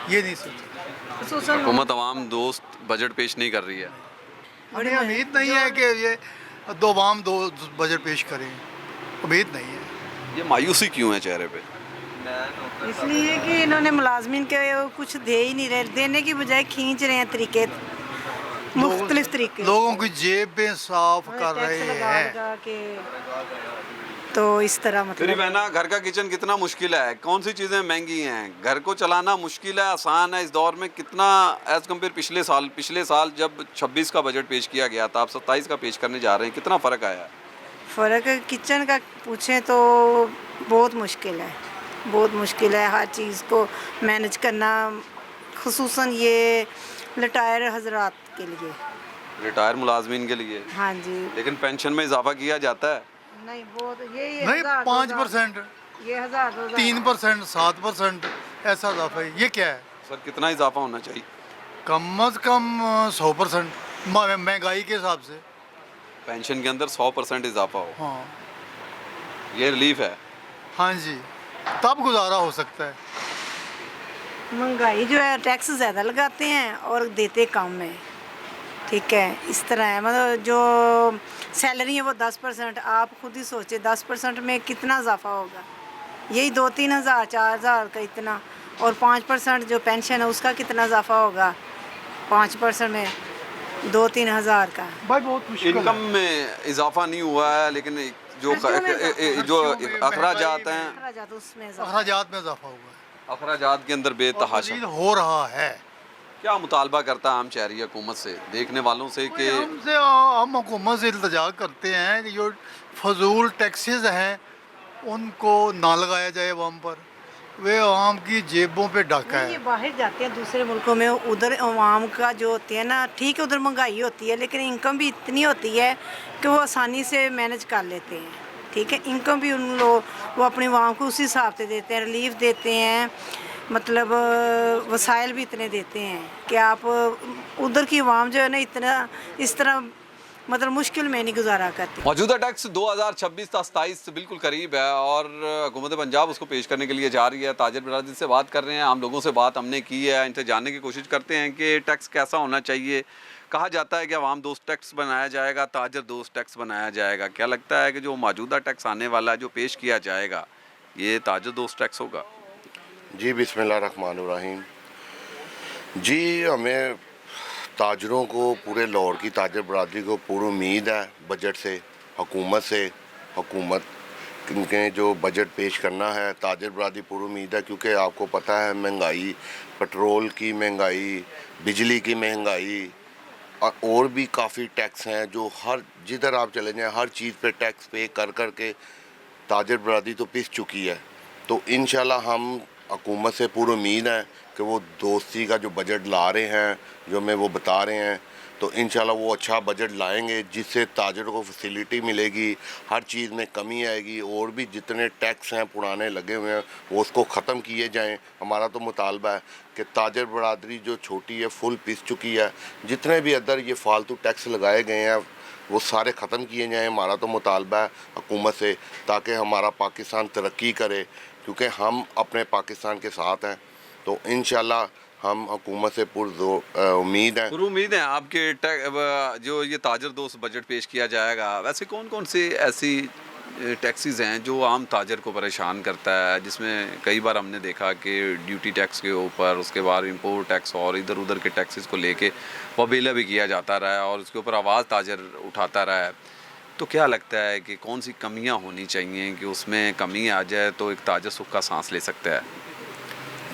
ये नहीं सोचा। हुकूमत आवाम दोस्त बजट पेश नहीं कर रही है। हमें उम्मीद नहीं है कि ये दो अवाम दोस्त बजट पेश करें, उम्मीद नहीं है। ये मायूसी क्यों है चेहरे पे? इसलिए कि इन्होंने मुलाजमिन के कुछ दे ही नहीं रहे, देने की बजाय खींच रहे हैं तरीके, मुख्तलिफ तरीके। लोगों की जेबें साफ कर रहे हैं, तो इस तरह मेरी बहना, घर का किचन कितना मुश्किल है, कौन सी चीज़ें महंगी हैं, घर को चलाना मुश्किल है आसान है इस दौर में? कितना एज़ कम्पेयर पिछले साल जब 26 का बजट पेश किया गया था, आप 27 का पेश करने जा रहे हैं, कितना फ़र्क आया? फ़र्क किचन का पूछें तो बहुत मुश्किल है, बहुत मुश्किल है हर चीज़ को मैनेज करना, खुसूसन ये रिटायर हजरात के लिए, रिटायर मुलाजमीन के लिए। हाँ जी। लेकिन पेंशन में इजाफा किया जाता है? नहीं, बहुत ये नहीं 5%, ये 1000 3%, 7% ऐसा इजाफा है। ये क्या है सर, कितना इजाफा होना चाहिए? कम अज़ कम 100% महंगाई के हिसाब से। पेंशन के अंदर 100% इजाफा हो, हाँ ये रिलीफ है। हाँ जी, तब गुजारा हो सकता है। महंगाई जो है टैक्स ज़्यादा लगाते हैं और देते कम है, ठीक है, इस तरह है। मतलब जो सैलरी है वो 10%, आप खुद ही सोचे 10% में कितना इजाफा होगा, यही 2-3 हज़ार 4,000 का इतना, और 5% जो पेंशन है उसका कितना इजाफा होगा, 5% में 2-3 हज़ार का। भाई बहुत मुश्किल इनकम में इजाफा नहीं हुआ है, लेकिन जो अखराजात हैं, अखराजात में इजाफा हुआ है, अखराजात के अंदर बेतहाशा हो रहा है। क्या मुतालबा करता है आम शहरी हुकूमत से, देखने वालों से कि हमसे हम हुकूमत से इल्तजा करते हैं कि जो फजूल टैक्सेस हैं उनको ना लगाया जाए अवाम पर, वे अवाम की जेबों पे डाका ये है। बाहर जाते हैं दूसरे मुल्कों में, उधर अवाम का जो होती है ना, ठीक है उधर महंगाई होती है लेकिन इनकम भी इतनी होती है कि वो आसानी से मैनेज कर लेते हैं, ठीक है, इनकम भी उन लोग वो अपने अवाम को उसी हिसाब से देते हैं, रिलीफ देते हैं, मतलब वसाइल भी इतने देते हैं कि आप उधर की अवाम जो है ना इतना इस तरह मतलब मुश्किल में नहीं गुजारा करती। मौजूदा टैक्स 2026-27 बिल्कुल करीब है और हुकूमत पंजाब उसको पेश करने के लिए जा रही है। ताजर बिरादरी से बात कर रहे हैं, आम लोगों से बात हमने की है, इनसे जानने की कोशिश करते हैं कि टैक्स कैसा होना चाहिए। कहा जाता है कि अवाम दोस्त टैक्स बनाया जाएगा, ताजर दोस्त टैक्स बनाया जाएगा। क्या लगता है कि जो मौजूदा टैक्स आने वाला है, जो पेश किया जाएगा, ये ताजर दोस्त टैक्स होगा? जी बिस्मिल्लाहिर्रहमानिर्रहीम। जी हमें ताजरों को, पूरे लाहौर की ताजर बरादरी को पूरी उम्मीद है बजट से, हुकूमत से, हुकूमत के जो बजट पेश करना है ताजर बरादरी पूरी उम्मीद है, क्योंकि आपको पता है महंगाई, पेट्रोल की महंगाई, बिजली की महंगाई और भी काफ़ी टैक्स हैं जो हर जिधर आप चले जाएँ हर चीज़ पे टैक्स पे कर कर के ताजर बरादरी तो पिस चुकी है। तो इंशाल्लाह हम हुकूमत से पूरी उम्मीद है कि वो दोस्ती का जो बजट ला रहे हैं, जो हमें वो बता रहे हैं, तो इंशाल्लाह वो अच्छा बजट लाएंगे जिससे ताजरों को फैसिलिटी मिलेगी, हर चीज़ में कमी आएगी, और भी जितने टैक्स हैं पुराने लगे हुए हैं वो उसको ख़त्म किए जाएं। हमारा तो मुतालबा है कि ताजर बरादरी जो छोटी है फुल पिस चुकी है, जितने भी अदर ये फालतू टैक्स लगाए गए हैं वो सारे ख़त्म किए जाएं। हमारा तो मुतालबा है हुकूमत से, ताकि हमारा पाकिस्तान तरक्की करे, क्योंकि हम अपने पाकिस्तान के साथ हैं। तो इंशाल्लाह हम हुकूमत से उम्मीद है। उम्मीद है आपके जो ये ताजर दोस्त बजट पेश किया जाएगा, वैसे कौन कौन से ऐसी टैक्सेस हैं जो आम ताजर को परेशान करता है, जिसमें कई बार हमने देखा कि ड्यूटी टैक्स के ऊपर, उसके बाद इंपोर्ट टैक्स और इधर उधर के टैक्सेस को लेके वबीला भी किया जाता रहा है और उसके ऊपर आवाज़ ताजर उठाता रहा है। तो क्या लगता है कि कौन सी कमियां होनी चाहिए कि उसमें कमी आ जाए तो एक ताजर सुख का सांस ले सकता है?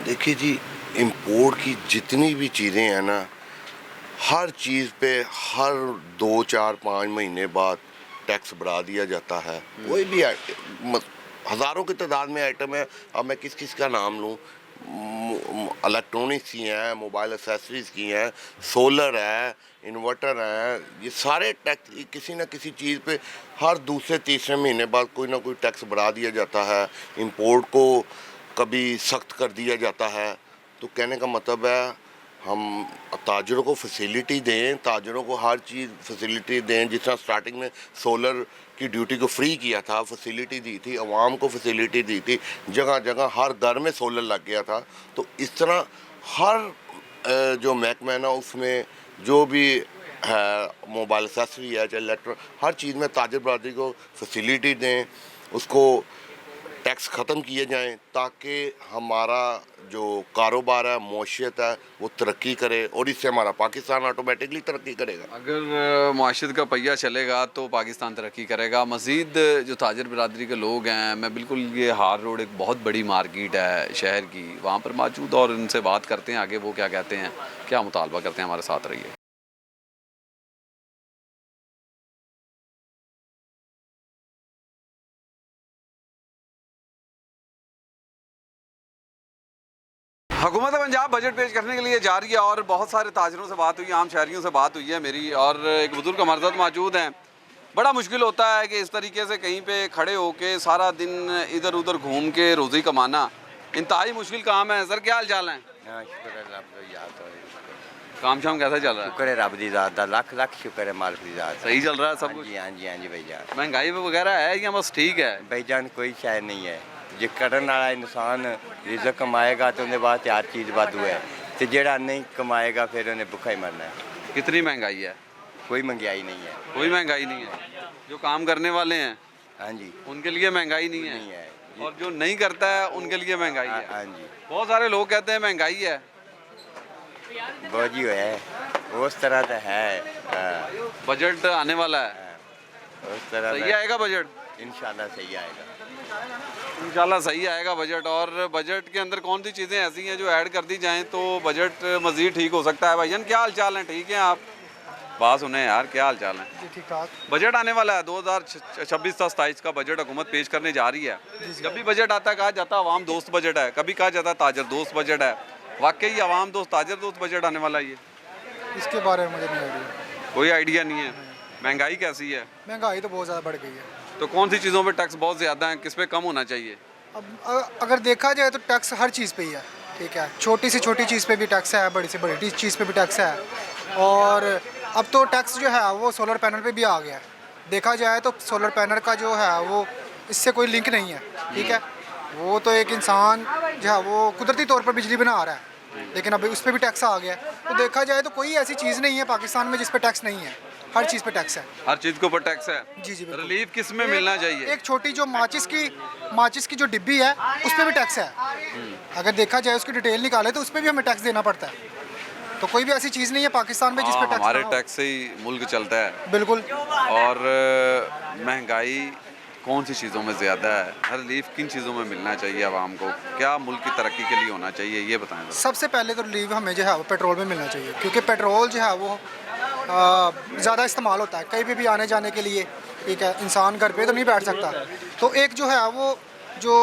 देखिए जी, इंपोर्ट की जितनी भी चीज़ें हैं ना, हर चीज़ पे हर 2, 4, 5 महीने बाद टैक्स बढ़ा दिया जाता है। कोई भी हज़ारों की तादाद में आइटम है, अब मैं किस किस का नाम लूँ, इलेक्ट्रॉनिक्स की हैं, मोबाइल एक्सेसरीज़ की हैं, सोलर है, इन्वर्टर है, ये सारे टैक्स किसी न किसी चीज़ पे हर दूसरे तीसरे महीने बाद कोई ना कोई टैक्स बढ़ा दिया जाता है। इंपोर्ट को कभी सख्त कर दिया जाता है। तो कहने का मतलब है हम ताजरों को फैसिलिटी दें, ताजरों को हर चीज़ फैसिलिटी दें। जिस तरह स्टार्टिंग में सोलर की ड्यूटी को फ्री किया था, फैसिलिटी दी थी, आवाम को फैसिलिटी दी थी, जगह जगह हर घर में सोलर लग गया था। तो इस तरह हर जो महकमा है ना, उसमें जो भी है, मोबाइल एक्सेसरी है, चाहे इलेक्ट्रॉनिक, हर चीज़ में ताजर बरादरी को फैसिलिटी दें, उसको टैक्स ख़त्म किए जाएं ताकि हमारा जो कारोबार है, मौशियत है, वो तरक्की करे और इससे हमारा पाकिस्तान ऑटोमेटिकली तरक्की करेगा। अगर माशियत का पहिया चलेगा तो पाकिस्तान तरक्की करेगा। मज़ीद जो ताजर बिरादरी के लोग हैं, मैं बिल्कुल, ये हार रोड एक बहुत बड़ी मार्केट है शहर की, वहाँ पर मौजूद और उनसे बात करते हैं आगे वो क्या कहते हैं, क्या मुतालबा करते हैं। हमारे साथ रहिए। हुकूमत पंजाब बजट पेश करने के लिए जा रही है और बहुत सारे ताजरों से बात हुई, आम शहरियों से बात हुई है मेरी, और एक बुजुर्ग हमारे साथ मौजूद हैं। बड़ा मुश्किल होता है कि इस तरीके से कहीं पे खड़े होके सारा दिन इधर उधर घूम के रोज़ी कमाना इंतहाई मुश्किल काम है। सर क्या हाल चाल है? काम शाम कैसा चल रहा है? शुक्र है रब दी ज़ात दा, लख लख शुक्र है मालिक दी ज़ात। सही चल रहा है सब कुछ? हाँ जी भाईजान। महंगाई वगैरह है या बस ठीक है? भाईजान कोई शायद नहीं है। जे करन वाला इंसान रिज़्क कमाएगा तो उन्हें बात हर चीज़ वाधू है, तो जेड़ा नहीं कमाएगा फिर उन्हें भुखा ही मरना है। कितनी महंगाई है? कोई महंगाई नहीं है। कोई महंगाई नहीं है। जो काम करने वाले हैं, हाँ जी, उनके लिए महंगाई नहीं है, और जो नहीं करता है उनके लिए महंगाई है। हाँ जी, बहुत सारे लोग कहते हैं महंगाई है। बहुत जी है, उस तरह तो है। बजट आने वाला है, उस तरह सही आएगा बजट? इंशाल्लाह सही आएगा, इंशाल्लाह सही आएगा बजट। और बजट के अंदर कौन सी चीज़ें ऐसी हैं जो ऐड कर दी जाएं तो बजट मज़ीद ठीक हो सकता है? भाईजान क्या हाल चाल है? ठीक है आप? बात सुने यार, क्या हाल चाल है? जी ठीक ठाक। बजट आने वाला है 2026-27 का बजट हुकूमत पेश करने जा रही है। जब भी बजट आता है कहा जाता है अवाम दोस्त बजट है, कभी कहा जाता है ताजर दोस्त बजट है। वाकई अवाम दोस्त ताजर दोस्त बजट आने वाला है ये? इसके बारे में मुझे नहीं आइडिया। कोई आइडिया नहीं है। महंगाई कैसी है? महंगाई तो बहुत ज़्यादा बढ़ गई है। तो कौन सी चीज़ों पे टैक्स बहुत ज़्यादा है, किस पे कम होना चाहिए? अब अगर देखा जाए तो टैक्स हर चीज़ पे ही है, ठीक है। छोटी से छोटी चीज़ पे भी टैक्स है, बड़ी से बड़ी चीज़ पे भी टैक्स है। और अब तो टैक्स जो है वो सोलर पैनल पे भी आ गया है। देखा जाए तो सोलर पैनल का जो है वो इससे कोई लिंक नहीं है, ठीक है। वो तो एक इंसान जो है वो कुदरती तौर पर बिजली बना रहा है, लेकिन अभी उस पर भी टैक्स आ गया। तो देखा जाए तो कोई ऐसी चीज़ नहीं है पाकिस्तान में जिस पे टैक्स नहीं है। हर चीज़ पे टैक्स है, हर चीज़ के ऊपर टैक्स है। जी जी। रिलीफ किस में मिलना चाहिए? एक छोटी जो माचिस की जो डिब्बी है उस पर भी टैक्स है। अगर देखा जाए उसकी डिटेल निकाले तो उस पर भी हमें टैक्स देना पड़ता है। तो कोई भी ऐसी चीज़ नहीं है पाकिस्तान में जिस पे टैक्स हमारे टैक्स से ही मुल्क चलता है। बिल्कुल। और महंगाई कौन सी चीज़ों में ज़्यादा है? हर रिलीफ किन चीज़ों में मिलना चाहिए आवाम को? क्या मुल्क की तरक्की के लिए होना चाहिए, ये बताएं। सबसे पहले तो रिलीफ हमें जो है वो पेट्रोल में मिलना चाहिए, क्योंकि पेट्रोल जो है वो ज़्यादा इस्तेमाल होता है कहीं पे भी आने जाने के लिए, ठीक है। इंसान घर पे तो नहीं बैठ सकता, तो एक जो है वो जो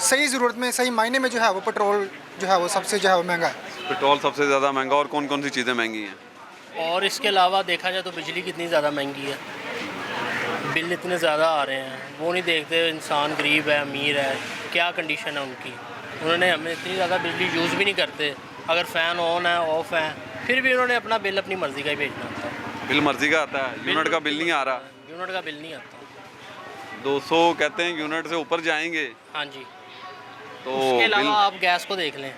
सही ज़रूरत में सही मायने में जो है वो पेट्रोल जो है वो सबसे जो है वो महंगा है। पेट्रोल सबसे ज़्यादा महंगा। और कौन कौन सी चीज़ें महंगी हैं? और इसके अलावा देखा जाए तो बिजली कितनी ज़्यादा महंगी है, बिल इतने ज़्यादा आ रहे हैं। वो नहीं देखते इंसान गरीब है अमीर है, क्या कंडीशन है उनकी। उन्होंने हमें इतनी ज़्यादा बिजली यूज़ भी नहीं करते, अगर फ़ैन ऑन है ऑफ़ है, फिर भी उन्होंने अपना बिल अपनी मर्ज़ी का ही भेजना होता है। बिल मर्ज़ी का आता है, यूनिट का बिल नहीं आ रहा। यूनिट का बिल नहीं आता। 200 कहते हैं यूनिट से ऊपर जाएंगे। हाँ जी। तो उसके अलावा बिल- आप गैस को देख लें,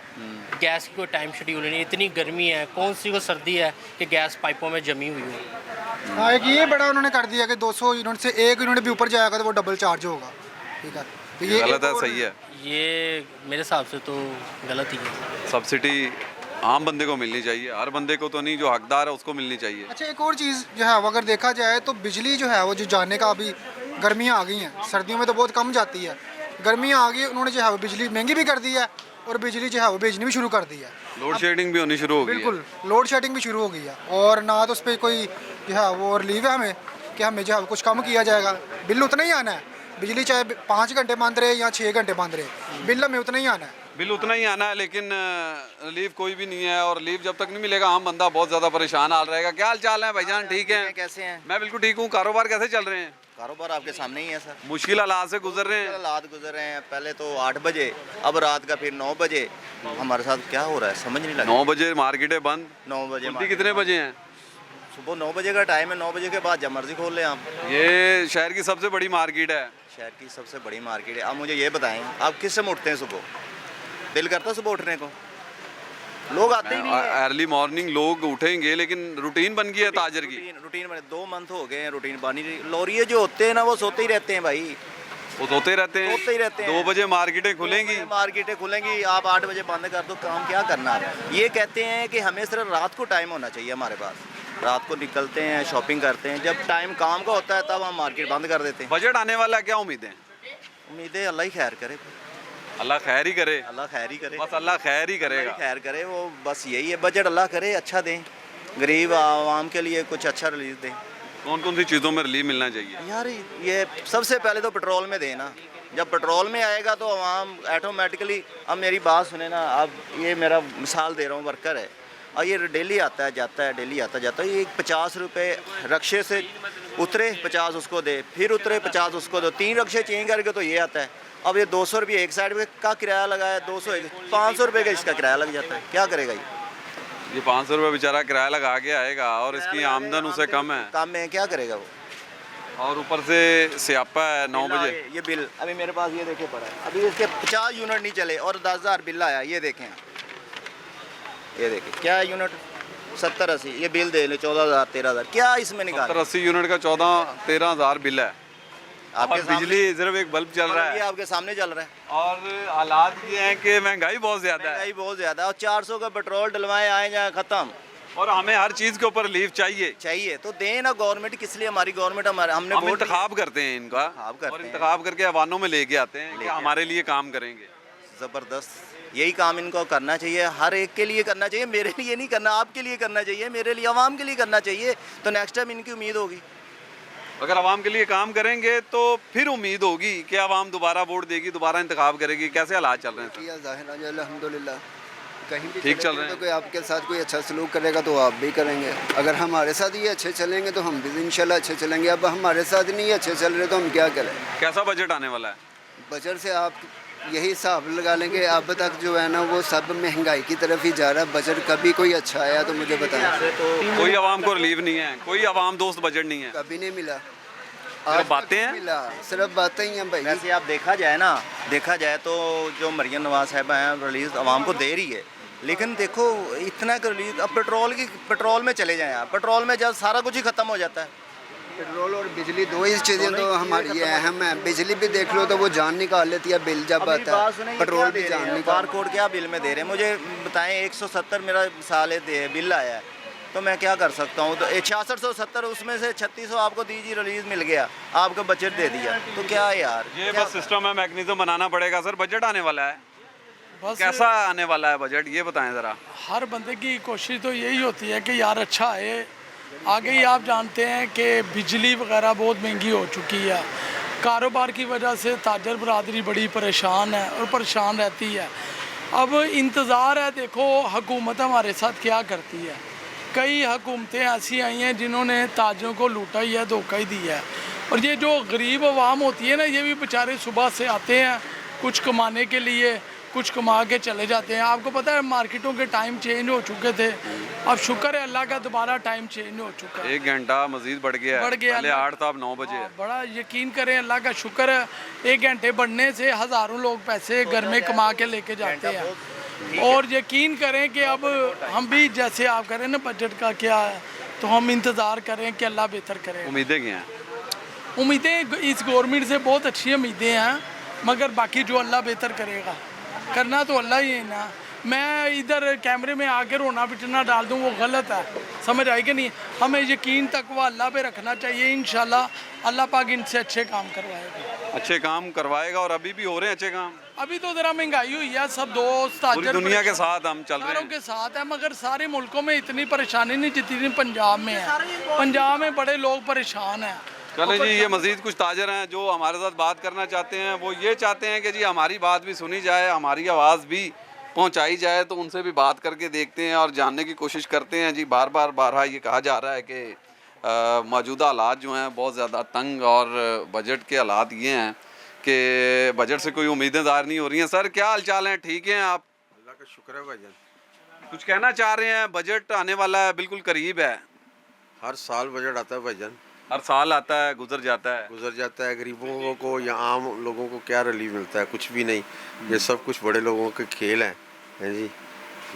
गैस की कोई टाइम शेड्यूल नहीं, इतनी गर्मी है, कौन सी को सर्दी है कि गैस पाइपों में जमी हुई हो। हाँ, एक ये बड़ा उन्होंने कर दिया कि 200 यूनिट से 1 यूनिट भी ऊपर जाएगा तो वो डबल चार्ज होगा। ठीक है, तो ये गलत है एक और- सही है? ये मेरे हिसाब से तो गलत ही है। सब्सिडी आम बंदे को मिलनी चाहिए, हर बंदे को तो नहीं, जो हकदार है उसको मिलनी चाहिए। अच्छा, एक और चीज़ जो है वो अगर देखा जाए तो बिजली जो है वो जो जाने का, अभी गर्मियाँ आ गई हैं, सर्दियों में तो बहुत कम जाती है, गर्मियाँ आ गई, उन्होंने जो है वो बिजली महंगी भी कर दी है और बिजली जो है वो भेजनी भी शुरू कर दी है। लोड शेडिंग भी होनी शुरू हो गई है। बिल्कुल, लोड शेडिंग भी शुरू हो गई है और ना तो उस पर कोई जो है वो रिलीव है हमें कि हमें जो है वो कुछ कम किया जाएगा। बिल उतना ही आना है, बिजली चाहे 5 घंटे बंद रहे या 6 घंटे बंद रहे, बिल हमें उतना ही आना है। बिल उतना ही आना है, लेकिन रिलीफ कोई भी नहीं है और रिलीफ जब तक नहीं मिलेगा आम बंदा बहुत ज़्यादा परेशान हाल रहेगा। क्या हाल चाल है भाईजान, ठीक है? कैसे हैं? मैं बिल्कुल ठीक हूँ। कारोबार कैसे चल रहे हैं? कारोबार आपके सामने ही है सर। मुश्किल हालात से गुजर रहे हैं। हालात गुजर रहे हैं, पहले तो 8 बजे, अब रात का फिर 9 बजे। हमारे साथ क्या हो रहा है समझ नहीं लगा। 9 बजे मार्केटें बंद। 9 बजे खुलती कितने बजे हैं? सुबह 9 बजे का टाइम है, 9 बजे के बाद जब मर्जी खोल लें आप। ये शहर की सबसे बड़ी मार्केट है। शहर की सबसे बड़ी मार्केट है। आप मुझे ये बताएं, आप किस समय उठते हैं सुबह? दिल करता है सुबह उठने को? लोग आते ही नहीं है। अर्ली मॉर्निंग लोग उठेंगे, लेकिन रूटीन बन गई है ताजर की। रूटीन बने 2 मंथ हो गए हैं, रूटीन बनी रही। लॉरिये जो होते हैं ना वो सोते ही रहते हैं भाई, वो सोते रहते हैं। सोते ही रहते हैं। 2 बजे मार्केटें खुलेंगी। मार्केटें खुलेंगी, आप 8 बजे बंद कर दो, काम क्या करना है? ये कहते हैं कि हमें सिर्फ रात को टाइम होना चाहिए हमारे पास, रात को निकलते हैं, शॉपिंग करते हैं, जब टाइम काम का होता है तब हम मार्केट बंद कर देते हैं। बजट आने वाला है, क्या उम्मीदें? उम्मीदें अल्लाह ही खैर करे, अल्लाह खैर ही करे। अल्लाह खैर ही करे, बस अल्लाह खैर ही करेगा। अल्लाह ही खैर करे, वो बस यही है। बजट अल्लाह करे अच्छा दें, गरीब आवाम के लिए कुछ अच्छा रिलीफ दें। कौन कौन सी चीज़ों में रिलीफ मिलना चाहिए? यार ये सबसे पहले तो पेट्रोल में देना, जब पेट्रोल में आएगा तो आवाम ऑटोमेटिकली। अब मेरी बात सुने ना, अब ये मेरा मिसाल दे रहा हूँ, वर्कर है और ये डेली आता है जाता है, डेली आता जाता है। ये 50 रुपये रक्शे से उतरे, 50 उसको दे, फिर उतरे 50 उसको दो, 3 रक्शे चेंज करके तो ये आता है। अब ये 200 रुपये एक साइड का किराया लगाया, 200 500 रुपये का इसका किराया लग जाता है। क्या करेगा ये 500 रुपये बेचारा किराया लगा के आएगा और इसकी आमदन उसे कम है। काम में क्या करेगा वो? और ऊपर से स्यापा है 9 बजे। ये बिल अभी मेरे पास ये देखे पड़ा है, अभी इसके 50 यूनिट नहीं चले और 10,000 बिल आया। ये देखें, ये देखें क्या यूनिट 70-80, ये बिल दे ले 14,000 13,000, क्या इसमें निकाल? 70-80 यूनिट का 14-13 हज़ार बिल है। आपके और बिजली सिर्फ एक बल्ब चल रहा है। ये आपके सामने चल रहा है और हालात ये हैं कि महंगाई बहुत ज़्यादा है। महंगाई बहुत ज़्यादा है और 400 का पेट्रोल डलवाए आए जाए ख़त्म। और हमें हर चीज़ के ऊपर रिलीफ चाहिए तो दें ना। गवर्नमेंट किस लिए? हमारी गवर्नमेंट हमने हम वोट इंतखाब करते हैं इनका और इंतखाब करके अवानों में लेके आते हैं कि हमारे लिए काम करेंगे। ज़बरदस्त, यही काम इनको करना चाहिए, हर एक के लिए करना चाहिए। मेरे लिए नहीं करना, आपके लिए करना चाहिए, मेरे लिए, आवाम के लिए करना चाहिए, तो नेक्स्ट टाइम इनकी उम्मीद होगी। अगर आवाम के लिए काम करेंगे तो फिर उम्मीद होगी कि आवाम दोबारा वोट देगी, दोबारा इंतखाब करेगी। कैसे हालात चल रहे हैं सर? अल्हम्दुलिल्लाह, कहीं भी ठीक चल रहे हैं। तो कोई आपके साथ कोई अच्छा सलूक करेगा तो आप भी करेंगे। अगर हमारे साथ ये अच्छे चलेंगे तो हम भी इंशाल्लाह अच्छे चलेंगे। अब हमारे साथ नहीं अच्छे चल रहे तो हम क्या करें? कैसा बजट आने वाला है? बजट से आप यही हिसाब लगा लेंगे, अब तक जो है ना वो सब महंगाई की तरफ ही जा रहा है। बजट कभी कोई अच्छा आया तो मुझे बताएं। कोई आवाम को रिलीफ नहीं है, कोई आवाम दोस्त बजट नहीं है, कभी नहीं मिला। सिर्फ बातें हैं, मिला सिर्फ बातें ही हैं भाई। वैसे आप देखा जाए तो जो मरियम नवाज साहब हैं रिलीज आवाम को दे रही है, लेकिन देखो इतना का रिलीज। अब पेट्रोल में चले जाएं आप, पेट्रोल में जब सारा कुछ ही ख़त्म हो जाता है। पेट्रोल और बिजली दो ही चीज़ें तो हमारी ये अहम है। बिजली भी देख लो तो वो जान निकाल लेती है, बिल जब आता है। पेट्रोल भी जान निकाल। बार कोड क्या बिल में दे रहे हैं मुझे बताएं? 170 मेरा साल बिल आया है तो मैं क्या कर सकता हूँ? तो 6670 उसमें से 3600 आपको दीजिए रिलीज मिल गया, आपको बजट दे दिया, तो क्या है यार? ये बस सिस्टम है, मैकेनिज्म बनाना पड़ेगा। सर बजट आने वाला है, बस कैसा आने वाला है बजट, ये बताएं ज़रा। हर बंदे की कोशिश तो यही होती है कि यार अच्छा आए। आगे ही आप जानते हैं कि बिजली वगैरह बहुत महंगी हो चुकी है, कारोबार की वजह से ताजर बरादरी बड़ी परेशान है और परेशान रहती है। अब इंतज़ार है, देखो हुकूमत हमारे साथ क्या करती है। कई हुकूमतें ऐसी आई हैं जिन्होंने ताजरों को लूटा ही है, धोखा ही दिया है। और ये जो गरीब अवाम होती है ना, ये भी बेचारे सुबह से आते हैं कुछ कमाने के लिए, कुछ कमा के चले जाते हैं। आपको पता है मार्केटों के टाइम चेंज हो चुके थे, अब शुक्र है अल्लाह का दोबारा टाइम चेंज हो चुका है। 1 घंटा मजीद बढ़ गया है। बढ़ गया, पहले 8 था, अब 9 बजे है। बड़ा यकीन करें, अल्लाह का शुक्र है 1 घंटे बढ़ने से हज़ारों लोग पैसे घर में कमा के लेके जाते हैं। और यकीन करें कि अब हम भी जैसे आप करें ना बजट का क्या है, तो हम इंतज़ार करें कि अल्लाह बेहतर करे। उम्मीदें क्या हैं? उम्मीदें इस गवर्नमेंट से बहुत अच्छी उम्मीदें हैं, मगर बाकी जो अल्लाह बेहतर करेगा, करना तो अल्लाह ही है ना। मैं इधर कैमरे में आकर रोना पिटना डाल दूँ वो गलत है, समझ आई कि नहीं। हमें यकीन तकवा अल्लाह पे रखना चाहिए, इंशाल्लाह अल्लाह पाक इनसे अच्छे काम करवाएगा। अच्छे काम करवाएगा और अभी भी हो रहे हैं अच्छे काम। अभी तो ज़रा महंगाई हुई है, सब दोस्त पूरी दुनिया के साथ हम चल रहे हैं। के साथ है, मगर सारे मुल्कों में इतनी परेशानी नहीं जितनी पंजाब में है। पंजाब में बड़े लोग परेशान हैं। चले जी, ये मज़ीद कुछ ताजर हैं जो हमारे साथ बात करना चाहते हैं। वो ये चाहते हैं कि जी हमारी बात भी सुनी जाए, हमारी आवाज़ भी पहुंचाई जाए, तो उनसे भी बात करके देखते हैं और जानने की कोशिश करते हैं। जी बारहा ये कहा जा रहा है कि मौजूदा हालात जो हैं बहुत ज़्यादा तंग, और बजट के हालात ये हैं कि बजट से कोई उम्मीदें ज़ाहिर नहीं हो रही हैं। सर क्या हाल चाल हैं, ठीक हैं आप? अल्लाह का शुक्र है भाईजान। कुछ कहना चाह रहे हैं? बजट आने वाला है, बिल्कुल करीब है। हर साल बजट आता है भाईजान, हर साल आता है, गुजर जाता है। गरीबों को या आम लोगों को क्या रिलीफ मिलता है? कुछ भी नहीं। ये सब कुछ बड़े लोगों के खेल हैं जी।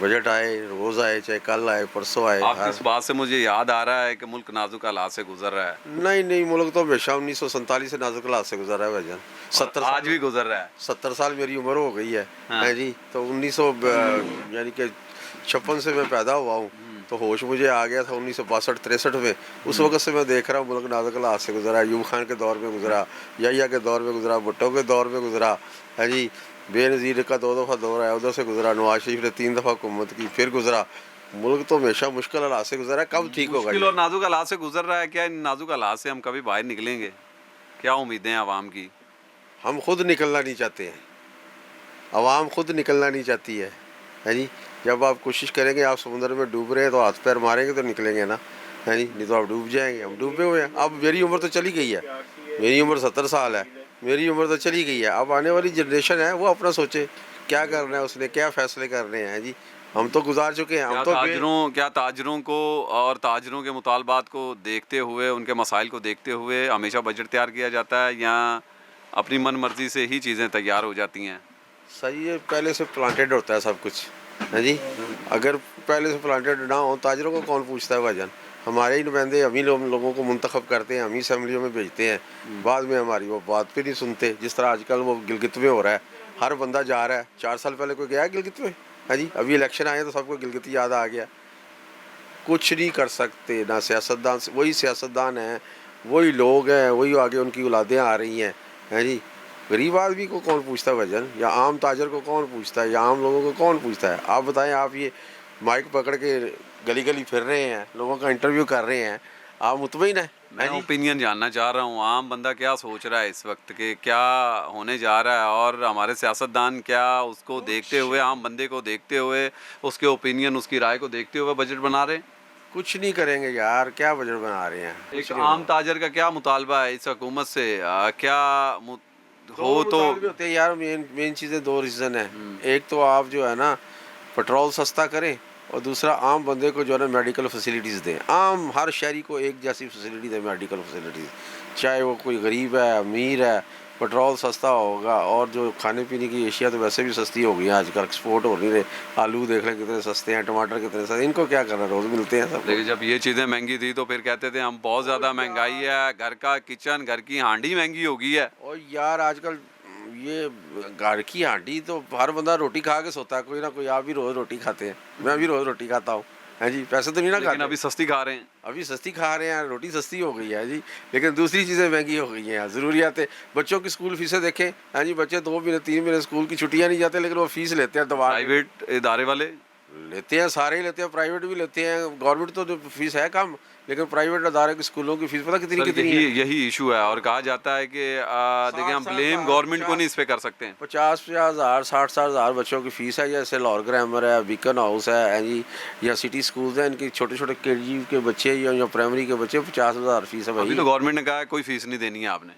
बजट आए, रोज़ आए, चाहे कल आए, परसों आए। आप इस बात से मुझे याद आ रहा है कि मुल्क नाजुक हालात से गुजर रहा है। नहीं, मुल्क तो हमेशा 1947 से नाजुक हालात से गुजर रहा है भाईजान। 70 आज भी गुजर रहा है। 70 साल मेरी उम्र हो गई है, हाँ। है जी। तो 1900 यानी कि 56 से मैं पैदा हुआ हूँ, तो होश मुझे आ गया था 1962-63 में। उस वक्त से मैं देख रहा हूँ मुल्क नाजुक हालात से गुजरा। अयूब खान के दौर में गुजरा, याहिया के दौर में गुजरा, भुट्टो के दौर में गुजरा, है जी। बेनज़ीर का 2 दफ़ा दौर आया, उधर से गुजरा। नवाज शरीफ ने 3 दफ़ा हुकूमत की, फिर गुजरा। मुल्क तो हमेशा मुश्किल हालात से गुजरा है। कब ठीक होगा? मुश्किल और नाजुक हालात से गुजर रहा है। क्या इन नाजुक हालात से हम कभी बाहर निकलेंगे? क्या उम्मीदें हैं आवाम की? हम खुद निकलना नहीं चाहते हैं, आवाम खुद निकलना नहीं चाहती है जी। जब आप कोशिश करेंगे, आप समुद्र में डूब रहे हैं तो हाथ पैर मारेंगे तो निकलेंगे ना, है जी। नहीं तो आप डूब जाएंगे। हम डूबे हुए हैं। अब मेरी उम्र तो चली गई है, मेरी उम्र 70 साल है, मेरी उम्र तो चली गई है। अब आने वाली जनरेशन है, वो अपना सोचे क्या करना है, उसने क्या फ़ैसले करने हैं जी। हम तो गुजार चुके हैं। हम तो ताजरों को और ताजरों के मुतालबात को देखते हुए, उनके मसाइल को देखते हुए हमेशा बजट तैयार किया जाता है, या अपनी मन मर्जी से ही चीज़ें तैयार हो जाती हैं? सही है, पहले से प्लांटेड होता है सब कुछ, है जी। अगर पहले से प्लांटेड ना हो, ताजरों को कौन पूछता है भाईजान? हमारे ही नुमाइंदे हम ही लोगों को मुंतखब करते हैं, हम ही असम्बलियों में भेजते हैं। बाद में हमारी वो बात पे नहीं सुनते। जिस तरह आजकल वो गिलगित में हो रहा है, हर बंदा जा रहा है। 4 साल पहले कोई गया गिलगित में, है जी। अभी इलेक्शन आए तो सबको गिलगित याद आ गया। कुछ नहीं कर सकते ना सियासतदान, वही सियासतदान हैं, वही लोग हैं, वही आगे उनकी औलादें आ रही हैं, है जी। गरीब आदमी को कौन पूछता है भाईजान? या आम ताजर को कौन पूछता है? या आम लोगों को कौन पूछता है? आप बताएं। आप ये माइक पकड़ के गली गली फिर रहे हैं, लोगों का इंटरव्यू कर रहे हैं, आप मुतमईन हैं? मैं ओपिनियन जानना चाह रहा हूँ, आम बंदा क्या सोच रहा है इस वक्त के, क्या होने जा रहा है, और हमारे सियासतदान क्या उसको देखते हुए, आम बंदे को देखते हुए, उसके ओपिनियन, उसकी राय को देखते हुए बजट बना रहे हैं? कुछ नहीं करेंगे यार, क्या बजट बना रहे हैं? एक आम ताजर का क्या मुतालबा है इस हुकूमत से? क्या हो तो होते हैं यार। मेन चीज़ें 2 रीज़न है। एक तो आप जो है ना पेट्रोल सस्ता करें, और दूसरा आम बंदे को जो है ना मेडिकल फैसिलिटीज़ दें। आम हर शहरी को एक जैसी फैसिलिटी दें, मेडिकल फैसिलिटीज़, चाहे वो कोई गरीब है, अमीर है। पेट्रोल सस्ता होगा, और जो खाने पीने की एशिया तो वैसे भी सस्ती हो गई है आजकल, एक्सपोर्ट हो नहीं रहे। आलू देख लें कितने सस्ते हैं, टमाटर कितने सस्ते, इनको क्या करना, रोज़ मिलते हैं सब। लेकिन जब ये चीज़ें महंगी थी तो फिर कहते थे हम बहुत ज़्यादा महंगाई है, घर का किचन, घर की हांडी महंगी हो गई है। और यार आजकल ये घर की हांडी तो हर बंदा रोटी खा के सोता है, कोई ना कोई। आप भी रोज़ रोटी खाते हैं, मैं भी रोज़ रोटी खाता हूँ, है जी। पैसे तो नहीं ना खाते। अभी सस्ती खा रहे हैं, अभी सस्ती खा रहे हैं, रोटी सस्ती हो गई है जी। लेकिन दूसरी चीज़ें महंगी हो गई हैं, ज़रूरियातें। बच्चों की स्कूल फीसें देखें, है जी। बच्चे 2 महीने 3 महीने स्कूल की छुट्टियाँ नहीं जाते, लेकिन वो फीस लेते हैं दबा। प्राइवेट इदारे वाले लेते हैं, सारे ही लेते हैं, प्राइवेट भी लेते हैं। गवर्नमेंट तो जो फीस है कम, लेकिन प्राइवेट अदारे की स्कूलों की फीस पता कितनी है? यही इशू है। और कहा जाता है कि देखिए हम ब्लेम गवर्नमेंट को नहीं इस पे कर सकते हैं। 50,000 60,000 बच्चों की फ़ीस है। जैसे लाहौर ग्रामर है, बीकन हाउस है जी, या सिटी स्कूल्स हैं, इनके छोटे छोटे KG के बच्चे या प्राइमरी के बच्चे 50,000 फीस है भाई। अभी तो गवर्नमेंट ने कहा है कोई फीस नहीं देनी है आपने।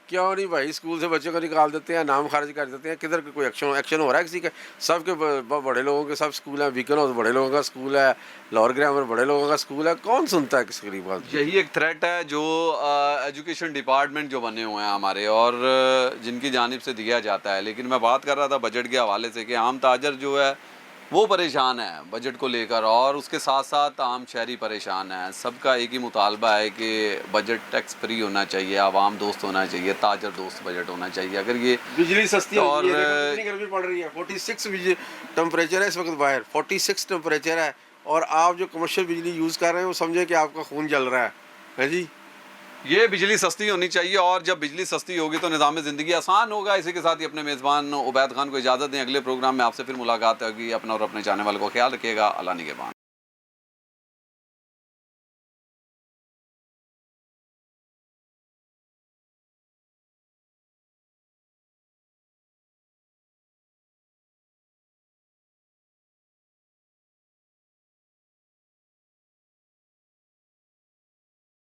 क्यों नहीं भाई, स्कूल से बच्चों को निकाल देते हैं, नाम खारिज कर देते हैं। किधर कोई एक्शन हो रहा है किसी का? सबके बड़े लोगों के सब स्कूल हैं, बीकन हाउस बड़े लोगों का स्कूल है, लाहौर ग्रामर बड़े लोगों का स्कूल है, कौन सुनता है किसी गरीब आदमी? यही एक थ्रेट है जो एजुकेशन डिपार्टमेंट जो बने हुए हैं हमारे और जिनकी जानिब से दिया जाता है। लेकिन मैं बात कर रहा था बजट के हवाले से कि आम ताजर जो है वो परेशान है बजट को लेकर, और उसके साथ साथ आम शहरी परेशान है। सबका एक ही मुतालबा है कि बजट टैक्स फ्री होना चाहिए, आवाम दोस्त होना चाहिए, ताजर दोस्त बजट होना चाहिए। अगर ये बिजली सस्ती और कितनी गर्मी पड़ रही है, 46 टेम्परेचर है इस वक्त बाहर, 46 टेम्परेचर है, और आप जो कमर्शियल बिजली यूज़ कर रहे हैं वो समझे कि आपका खून जल रहा है जी। ये बिजली सस्ती होनी चाहिए, और जब बिजली सस्ती होगी तो निज़ाम ज़िंदगी आसान होगा। इसी के साथ ही अपने मेज़बान उबैद खान को इजाज़त दें। अगले प्रोग्राम में आपसे फिर मुलाकात होगी। अपना और अपने चाहने वालों को ख्याल रखिएगा। अल्लाह निगहबान।